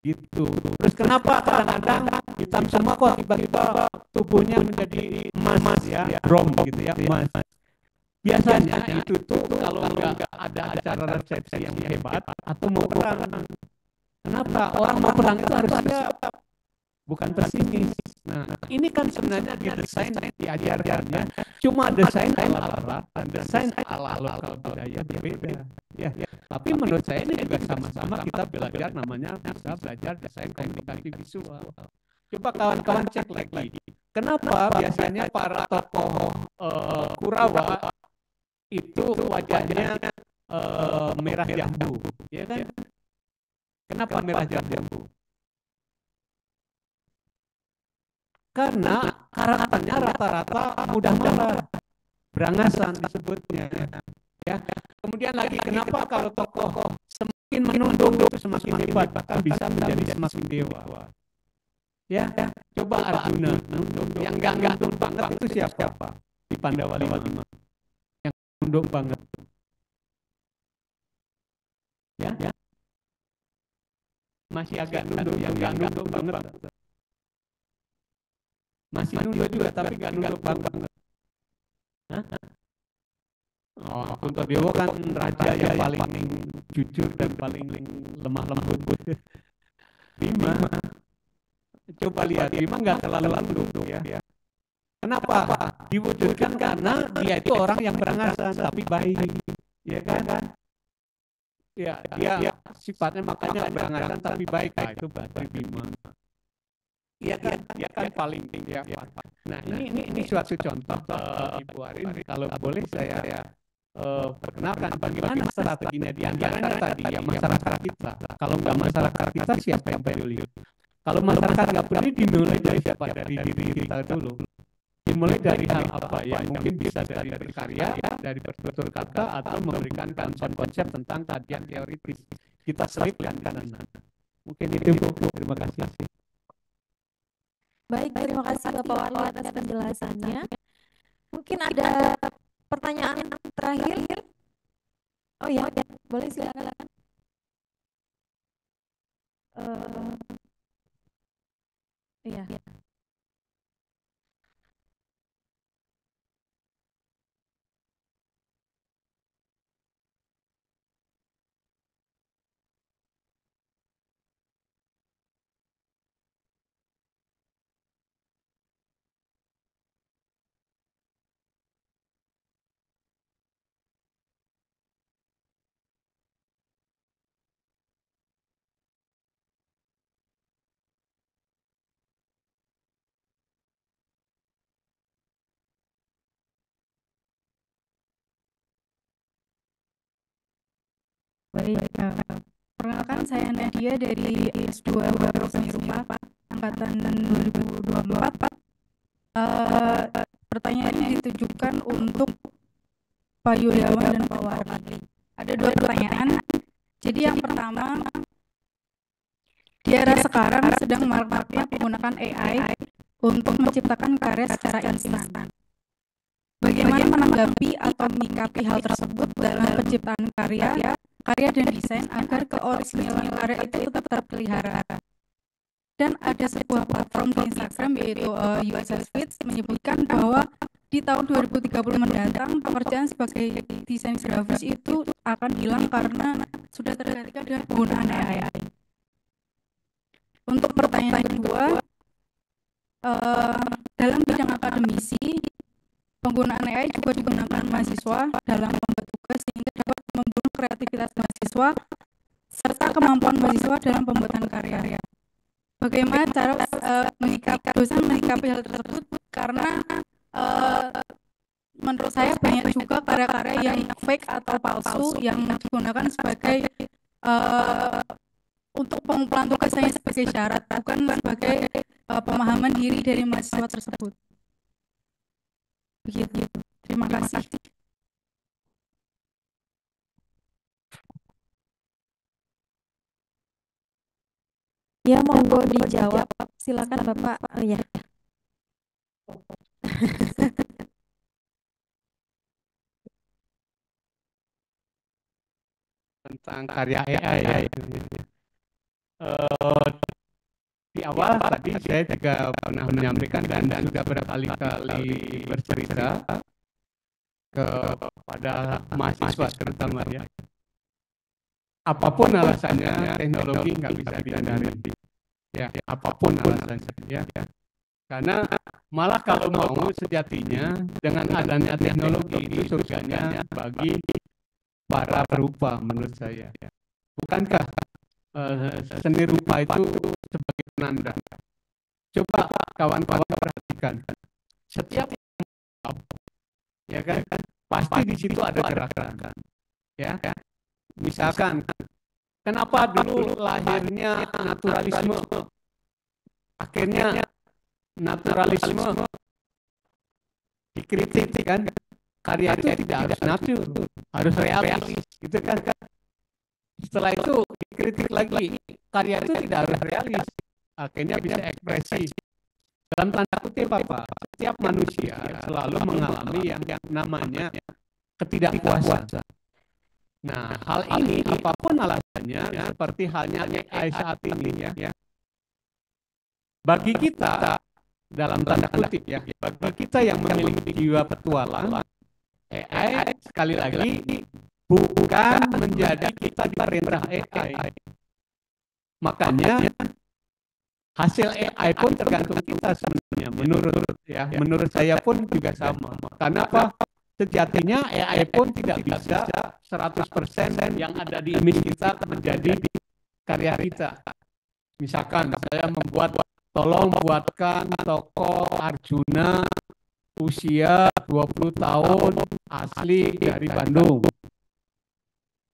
Gitu. Terus kenapa kadang-kadang hitam semua kok tiba-tiba tubuhnya menjadi emas, ya, brom gitu, ya, emas. Biasanya itu tuh kalau nggak ada acara resepsi yang hebat atau mau perang. Kenapa? Orang mau perang itu harus siap, bukan pesimis. Nah, ini kan sebenarnya didesain, diajarkannya cuma desain ala barat dan desain ala lokal budaya berbeda. Ya. Tapi menurut saya ini juga sama-sama kita belajar, namanya bisa belajar desain komunikasi visual. Coba kawan-kawan cek lagi. Kenapa biasanya para tokoh Kurawa itu wajahnya merah jambu, ya kan? Kenapa merah jambu? Karena karakternya rata-rata mudah marah, berangasan disebutnya, ya. Kemudian lagi, kenapa kalau tokoh semakin menunduk itu semakin hebat, bahkan bisa menjadi semakin dewa, ya. Coba Arjuna nunduk, yang enggak nunduk banget itu siapa? Di Pandawa 5. Yang nunduk banget, ya. masih agak nunduk, yang nggak nunduk banget. Masih nunduk juga, tapi nggak nunduk banget. Hah? Oh, Kuntodewo kan raja yang paling jujur dan paling lemah lembut. Bima, coba lihat, Bima nggak terlalu nunduk ya. Kenapa? Diwujudkan karena dia itu orang yang berangasan tapi baik, ya kan? Ya, dia sifatnya makanya berangasan tapi baik. Nah, itu berarti Bima. Iya kan? Dia kan paling tinggi. Ya. Nah, ini suatu contoh, Ibu Arin, kalau boleh saya perkenalkan bagaimana strateginya di antaranya tadi ya masyarakat kita. Kalau nggak masyarakat kita, siapa yang peduli? Kalau masyarakat nggak peduli, dimulai dari siapa? Dari diri kita dulu. Dimulai dari hal apa ya? Mungkin bisa dari berkarya, dari bertutur kata, atau memberikan konsep-konsep tentang kajian teoritis. Kita selipkan di sana. Mungkin itu, Bu. Terima kasih. Baik, terima kasih Bapak Wali atas penjelasannya. Mungkin ada pertanyaan terakhir? Oh ya, boleh silakan. Iya. Baik, perkenalkan saya Nadia dari S2 Seni Rupa Angkatan 2024. Pertanyaan ini ditujukan untuk Pak Yudawan dan Pak Wali. Ada dua pertanyaan. Jadi yang pertama, di era sekarang sedang marak-maraknya menggunakan AI untuk menciptakan karya secara instan. Bagaimana menanggapi atau menyikapi hal tersebut dalam penciptaan karya dan desain agar keorisinyalan karya itu tetap terpelihara? Dan ada sebuah platform di Instagram yaitu USS Fits menyebutkan bahwa di tahun 2030 mendatang pekerjaan sebagai desain grafis itu akan hilang karena sudah tergantikan dengan penggunaan AI. Untuk pertanyaan kedua, dalam bidang akademisi, penggunaan AI juga digunakan mahasiswa dalam membuat tugas sehingga dapat membunuh kreativitas mahasiswa serta kemampuan mahasiswa dalam pembuatan karya. Bagaimana cara dosen menyikapi hal tersebut? Karena menurut saya banyak juga karya-karya yang fake atau palsu yang digunakan sebagai untuk pengumpulan tugas hanya sebagai syarat, bukan sebagai pemahaman diri dari mahasiswa tersebut. Begitu. Terima kasih. Ya, monggo dijawab. Silakan Bapak. Oh ya. Tentang karya AI ya. Di awal tadi saya juga pernah menyampaikan dan sudah berkali-kali bercerita kepada mahasiswa terutama ya. Apapun alasannya, teknologi nggak bisa dihindari. Ya, apapun alasannya ya. Karena malah kalau mau sejatinya dengan adanya teknologi itu surganya bagi para perupa menurut saya. Bukankah seni rupa itu sebagai penanda? Coba kawan-kawan perhatikan. Setiap ya kan pasti di situ ada gerakan. Ya. Misalkan kenapa dulu lahirnya naturalisme? Akhirnya naturalisme dikritik kan? Karya itu tidak harus natur, harus realis, gitu kan? Setelah itu dikritik lagi, karya itu tidak harus realis, akhirnya bisa ekspresi. Dalam tanda kutip apa? Setiap manusia selalu mengalami yang namanya ketidakpuasan. Nah, hal ini apapun alasannya, seperti halnya AI saat ini ya, bagi kita dalam tanda kutip ya, bagi kita yang memiliki jiwa petualang, AI sekali lagi bukan menjadi kita di perintah AI. Makanya hasil AI pun tergantung kita sebenarnya. Menurut saya pun juga sama. Karena apa? Sejatinya AI pun tidak bisa 100% yang ada di image kita menjadi karya kita. Misalkan saya tolong buatkan tokoh Arjuna usia 20 tahun asli dari Bandung.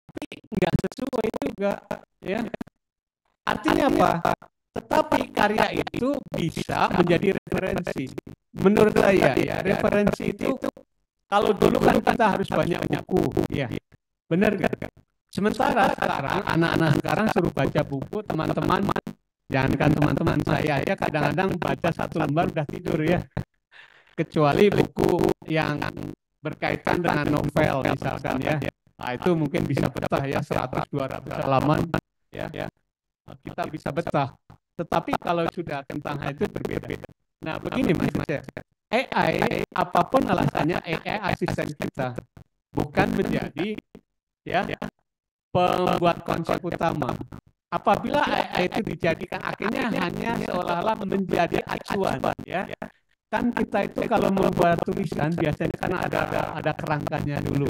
Tapi nggak sesuai juga ya. Artinya apa? Tetapi karya itu bisa menjadi referensi. Menurut saya ya, referensi itu kalau dulu kan kita harus banyak buku, ya, benar gak? Sementara sekarang anak-anak sekarang suruh baca buku, teman-teman, jangankan teman-teman saya ya kadang-kadang baca satu lembar udah tidur ya. Kecuali buku yang berkaitan dengan novel misalkan ya, nah, itu mungkin bisa betah ya 100-200 halaman ya, kita bisa betah. Tetapi kalau sudah tentang hal itu berbeda. Nah begini Mas ya. AI apapun alasannya AI asisten kita bukan menjadi ya pembuat konsep utama. Apabila AI itu dijadikan akhirnya hanya seolah-olah menjadi acuan ya. Kan kita itu kalau membuat tulisan biasanya kan ada kerangkanya dulu.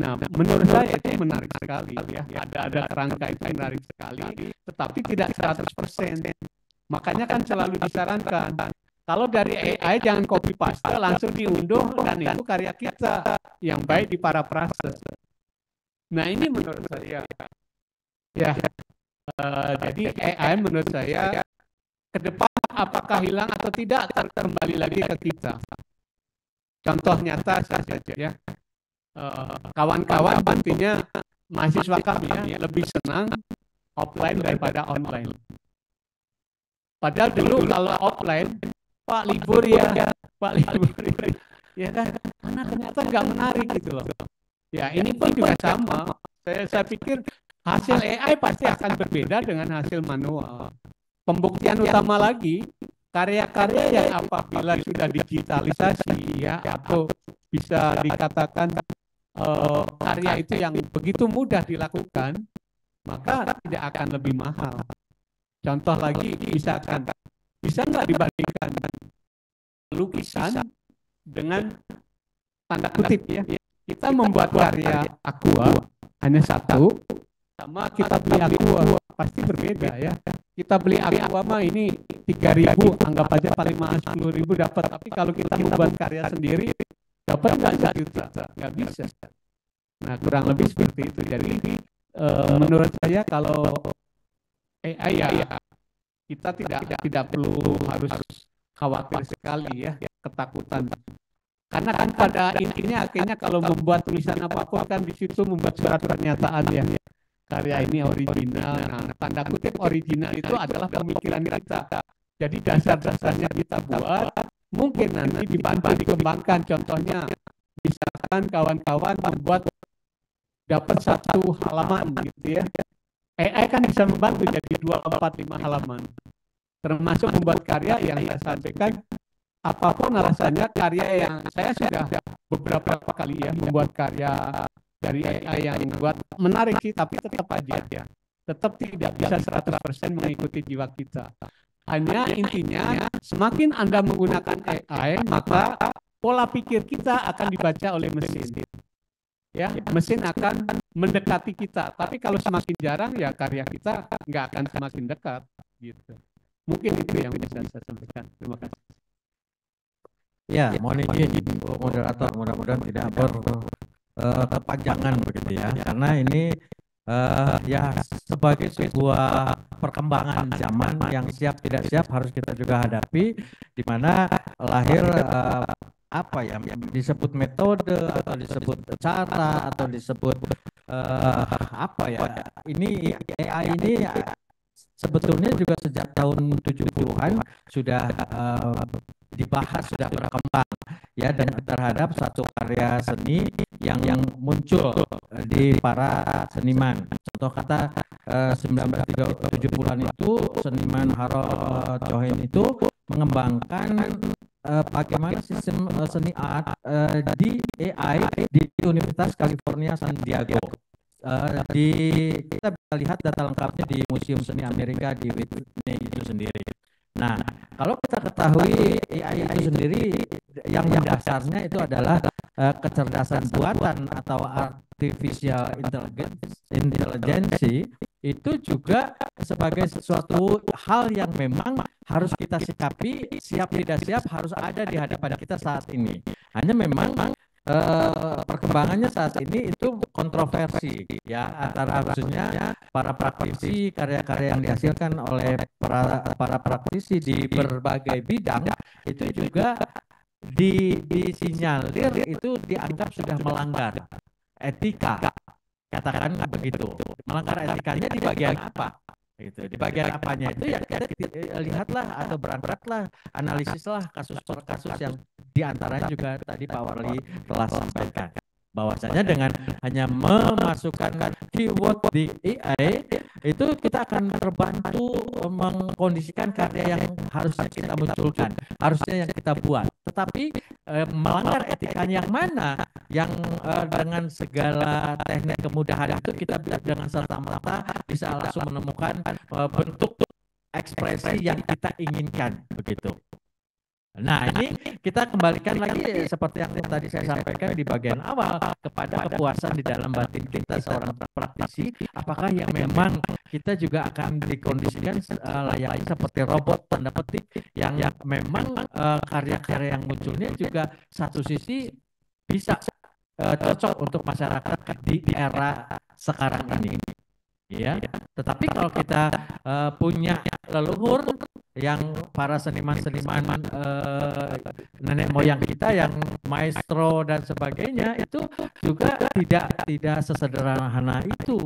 Nah, menurut saya itu menarik sekali ya. Ada kerangka itu menarik sekali, tetapi tidak 100%. Makanya kan selalu disarankan kalau dari AI jangan copy paste langsung diunduh dan itu karya kita yang baik di parafrase. Nah ini menurut saya ya jadi AI menurut saya ke depan apakah hilang atau tidak kembali lagi ke kita. Contoh nyata saja ya kawan-kawan intinya mahasiswa kami ya lebih senang offline daripada online. Padahal dulu kalau offline Pak libur ya, Pak libur ya kan, karena ternyata nggak menarik gitu loh. Ya ini pun juga sama. Saya pikir hasil AI pasti akan berbeda dengan hasil manual. Pembuktian utama lagi, karya-karya yang apabila sudah digitalisasi ya atau bisa dikatakan karya itu yang begitu mudah dilakukan, maka tidak akan lebih mahal. Contoh lagi misalkan bisa nggak dibandingkan lukisan dengan tanda kutip ya. Kita membuat karya aqua hanya satu, sama kita beli aqua pasti berbeda ya. Kita beli aqua mah ini 3.000, anggap aja paling mahal 10.000 dapat. Tapi kalau kita membuat karya sendiri dapat nggak 1 juta? Nggak bisa. Nah kurang lebih seperti itu. Jadi menurut saya kalau AI ya kita tidak perlu harus khawatir sekali ya, ketakutan. Karena kan pada intinya akhirnya kalau membuat tulisan apapun kan di situ membuat surat pernyataan ya. Karya ini original. Nah, tanda kutip original itu adalah pemikiran kita. Jadi dasar-dasarnya kita buat, mungkin nanti dibantu dikembangkan. Contohnya, misalkan kawan-kawan membuat dapat 1 halaman gitu ya. AI kan bisa membantu jadi 2, 4, 5 halaman. Termasuk membuat karya yang saya sampaikan, apapun alasannya karya yang saya sudah beberapa kali ya membuat karya dari AI yang membuat menarik sih, tapi tetap aja ya. Tetap tidak bisa 100% mengikuti jiwa kita. Hanya intinya semakin Anda menggunakan AI, maka pola pikir kita akan dibaca oleh mesin. Ya, mesin akan mendekati kita. Tapi kalau semakin jarang ya karya kita nggak akan semakin dekat gitu. Mungkin itu yang bisa saya sampaikan. Terima kasih. Ya, mohon izin moderator, mudah-mudahan tidak berkepanjangan begitu ya. Karena ini ya sebagai sebuah perkembangan zaman yang siap tidak siap harus kita juga hadapi, di mana lahir apa ya disebut metode atau disebut cara atau disebut apa ya, ini AI ini sebetulnya juga sejak tahun 70-an sudah dibahas, sudah berkembang ya, dan terhadap satu karya seni yang muncul di para seniman. Contoh kata 1970-an itu seniman Harold Cohen itu mengembangkan bagaimana sistem seni art di AI di Universitas California San Diego. Kita bisa lihat data lengkapnya di Museum Seni Amerika di Whitney itu sendiri. Nah, kalau kita ketahui AI itu sendiri yang dasarnya itu adalah kecerdasan buatan atau artificial intelligence itu juga sebagai sesuatu hal yang memang harus kita sikapi, siap tidak siap harus ada di hadapan kita saat ini. Hanya memang perkembangannya saat ini itu kontroversi ya, antara khususnya para praktisi, karya-karya yang dihasilkan oleh para praktisi di berbagai bidang itu juga disinyalir itu dianggap sudah melanggar etika, katakan begitu. Melanggar etikanya di bagian apa? Itu di bagian apanya itu ya kita lihatlah atau berangkatlah analisislah kasus per kasus yang diantaranya juga tadi Pak Warli telah sampaikan bahwasanya dengan hanya memasukkan keyword di AI itu kita akan terbantu mengkondisikan karya yang harusnya kita munculkan, harusnya yang kita buat. Tetapi melanggar etikanya yang mana yang dengan segala teknik kemudahan itu kita dengan serta-merta bisa langsung menemukan bentuk ekspresi yang kita inginkan begitu. Nah, ini kita kembalikan lagi seperti yang tadi saya sampaikan di bagian awal kepada kepuasan di dalam batin kita seorang praktisi, apakah yang memang kita juga akan dikondisikan layaknya seperti robot tanda petik yang memang karya-karya yang munculnya juga satu sisi bisa cocok untuk masyarakat di era sekarang ini. Ya, tetapi kalau kita punya leluhur yang para seniman-seniman nenek moyang kita yang maestro dan sebagainya itu juga tidak sesederhana itu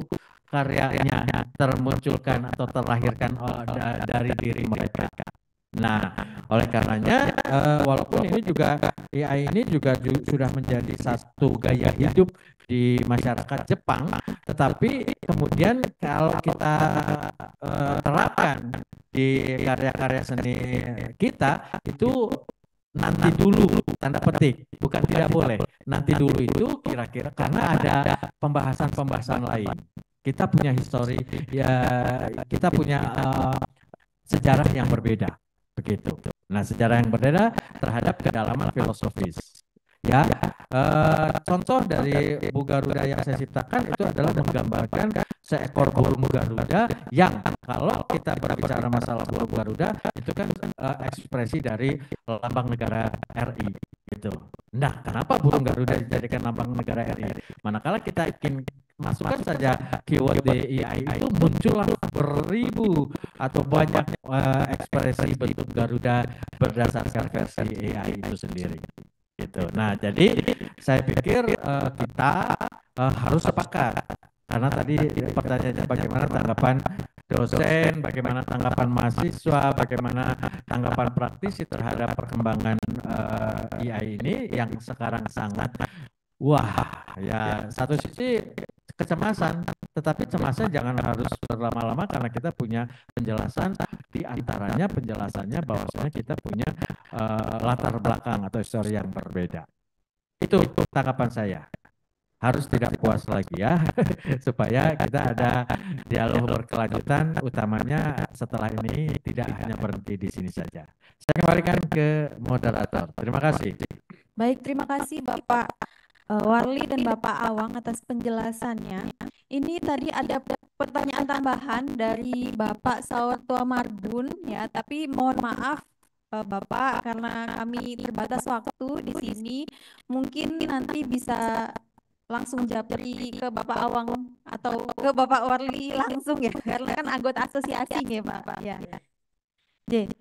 karyanya termunculkan atau terlahirkan dari diri mereka. Nah, oleh karenanya walaupun ini juga AI ini juga sudah menjadi satu gaya hidup di masyarakat Jepang, tetapi kemudian kalau kita terapkan di karya-karya seni kita itu nanti dulu tanda petik, bukan tidak boleh. Nanti dulu itu kira-kira karena ada pembahasan-pembahasan lain. Kita punya histori ya, kita punya sejarah yang berbeda begitu. Nah, sejarah yang berbeda terhadap kedalaman filosofis. Ya, contoh dari Bu Garuda yang saya ciptakan itu adalah menggambarkan seekor burung Garuda yang kalau kita berbicara masalah burung Garuda itu kan ekspresi dari lambang negara RI gitu. Nah, kenapa burung Garuda dijadikan lambang negara RI? Manakala kita ingin masukkan saja keyword di AI itu muncullah beribu atau banyak ekspresi bentuk Garuda berdasarkan versi AI itu sendiri. Gitu. Nah, jadi saya pikir kita harus sepakat karena tadi pertanyaannya bagaimana tanggapan dosen, bagaimana tanggapan mahasiswa, bagaimana tanggapan praktisi terhadap perkembangan AI ini yang sekarang sangat wah ya, satu sisi kecemasan, tetapi cemasnya jangan harus berlama-lama karena kita punya penjelasan, di antaranya penjelasannya bahwasanya kita punya latar belakang atau histori yang berbeda. Itu tanggapan saya. Harus tidak puas lagi ya, supaya kita ada dialog berkelanjutan, utamanya setelah ini tidak hanya berhenti di sini saja. Saya kembalikan ke moderator. Terima kasih. Baik, terima kasih Bapak Warli dan Bapak Awang atas penjelasannya. Ini tadi ada pertanyaan tambahan dari Bapak Sawartua Marbun ya, tapi mohon maaf Bapak karena kami terbatas waktu di sini, mungkin nanti bisa langsung japri ke Bapak Awang atau ke Bapak Warli langsung ya, karena kan anggota asosiasi ya Bapak ya. Jadi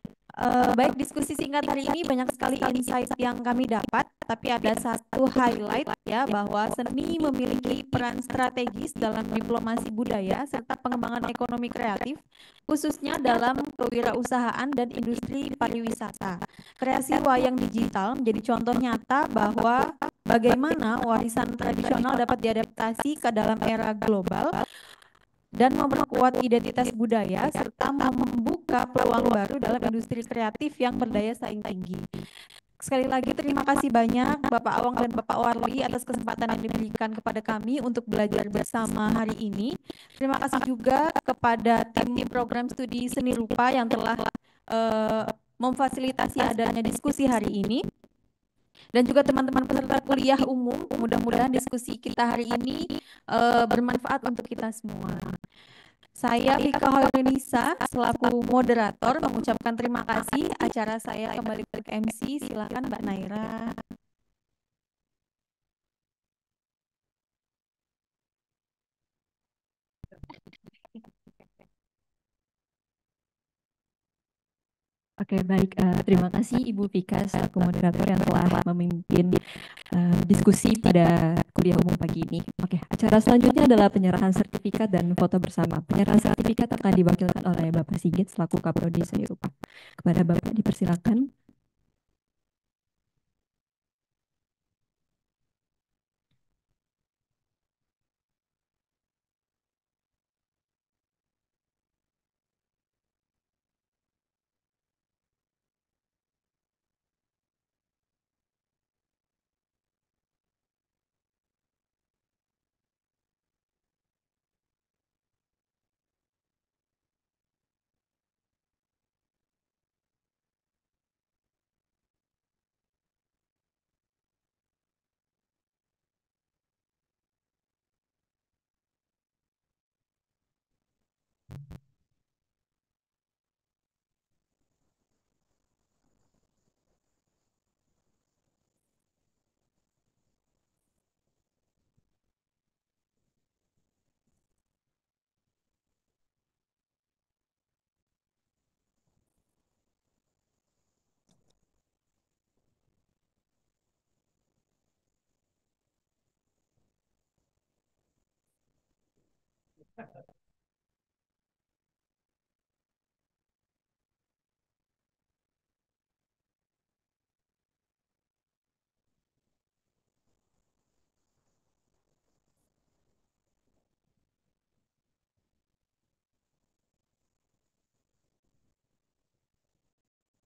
baik, diskusi singkat hari ini banyak sekali insight yang kami dapat, tapi ada satu highlight ya, bahwa seni memiliki peran strategis dalam diplomasi budaya serta pengembangan ekonomi kreatif, khususnya dalam kewirausahaan dan industri pariwisata. Kreasi wayang digital menjadi contoh nyata bahwa bagaimana warisan tradisional dapat diadaptasi ke dalam era global dan memperkuat identitas budaya serta membuka peluang baru dalam industri kreatif yang berdaya saing tinggi. Sekali lagi terima kasih banyak Bapak Awang dan Bapak Warli atas kesempatan yang diberikan kepada kami untuk belajar bersama hari ini. Terima kasih juga kepada tim program studi seni rupa yang telah memfasilitasi adanya diskusi hari ini. Dan juga teman-teman peserta kuliah umum, mudah-mudahan diskusi kita hari ini bermanfaat untuk kita semua. Saya Vika Hoirunisa selaku moderator mengucapkan terima kasih. Acara saya kembali ke MC. Silakan Mbak Naira. Oke, baik. Terima kasih Ibu Vika selaku moderator yang telah memimpin diskusi pada kuliah umum pagi ini. Oke, acara selanjutnya adalah penyerahan sertifikat dan foto bersama. Penyerahan sertifikat akan diwakilkan oleh Bapak Sigit selaku Kaprodi Seni Rupa. Kepada Bapak dipersilakan.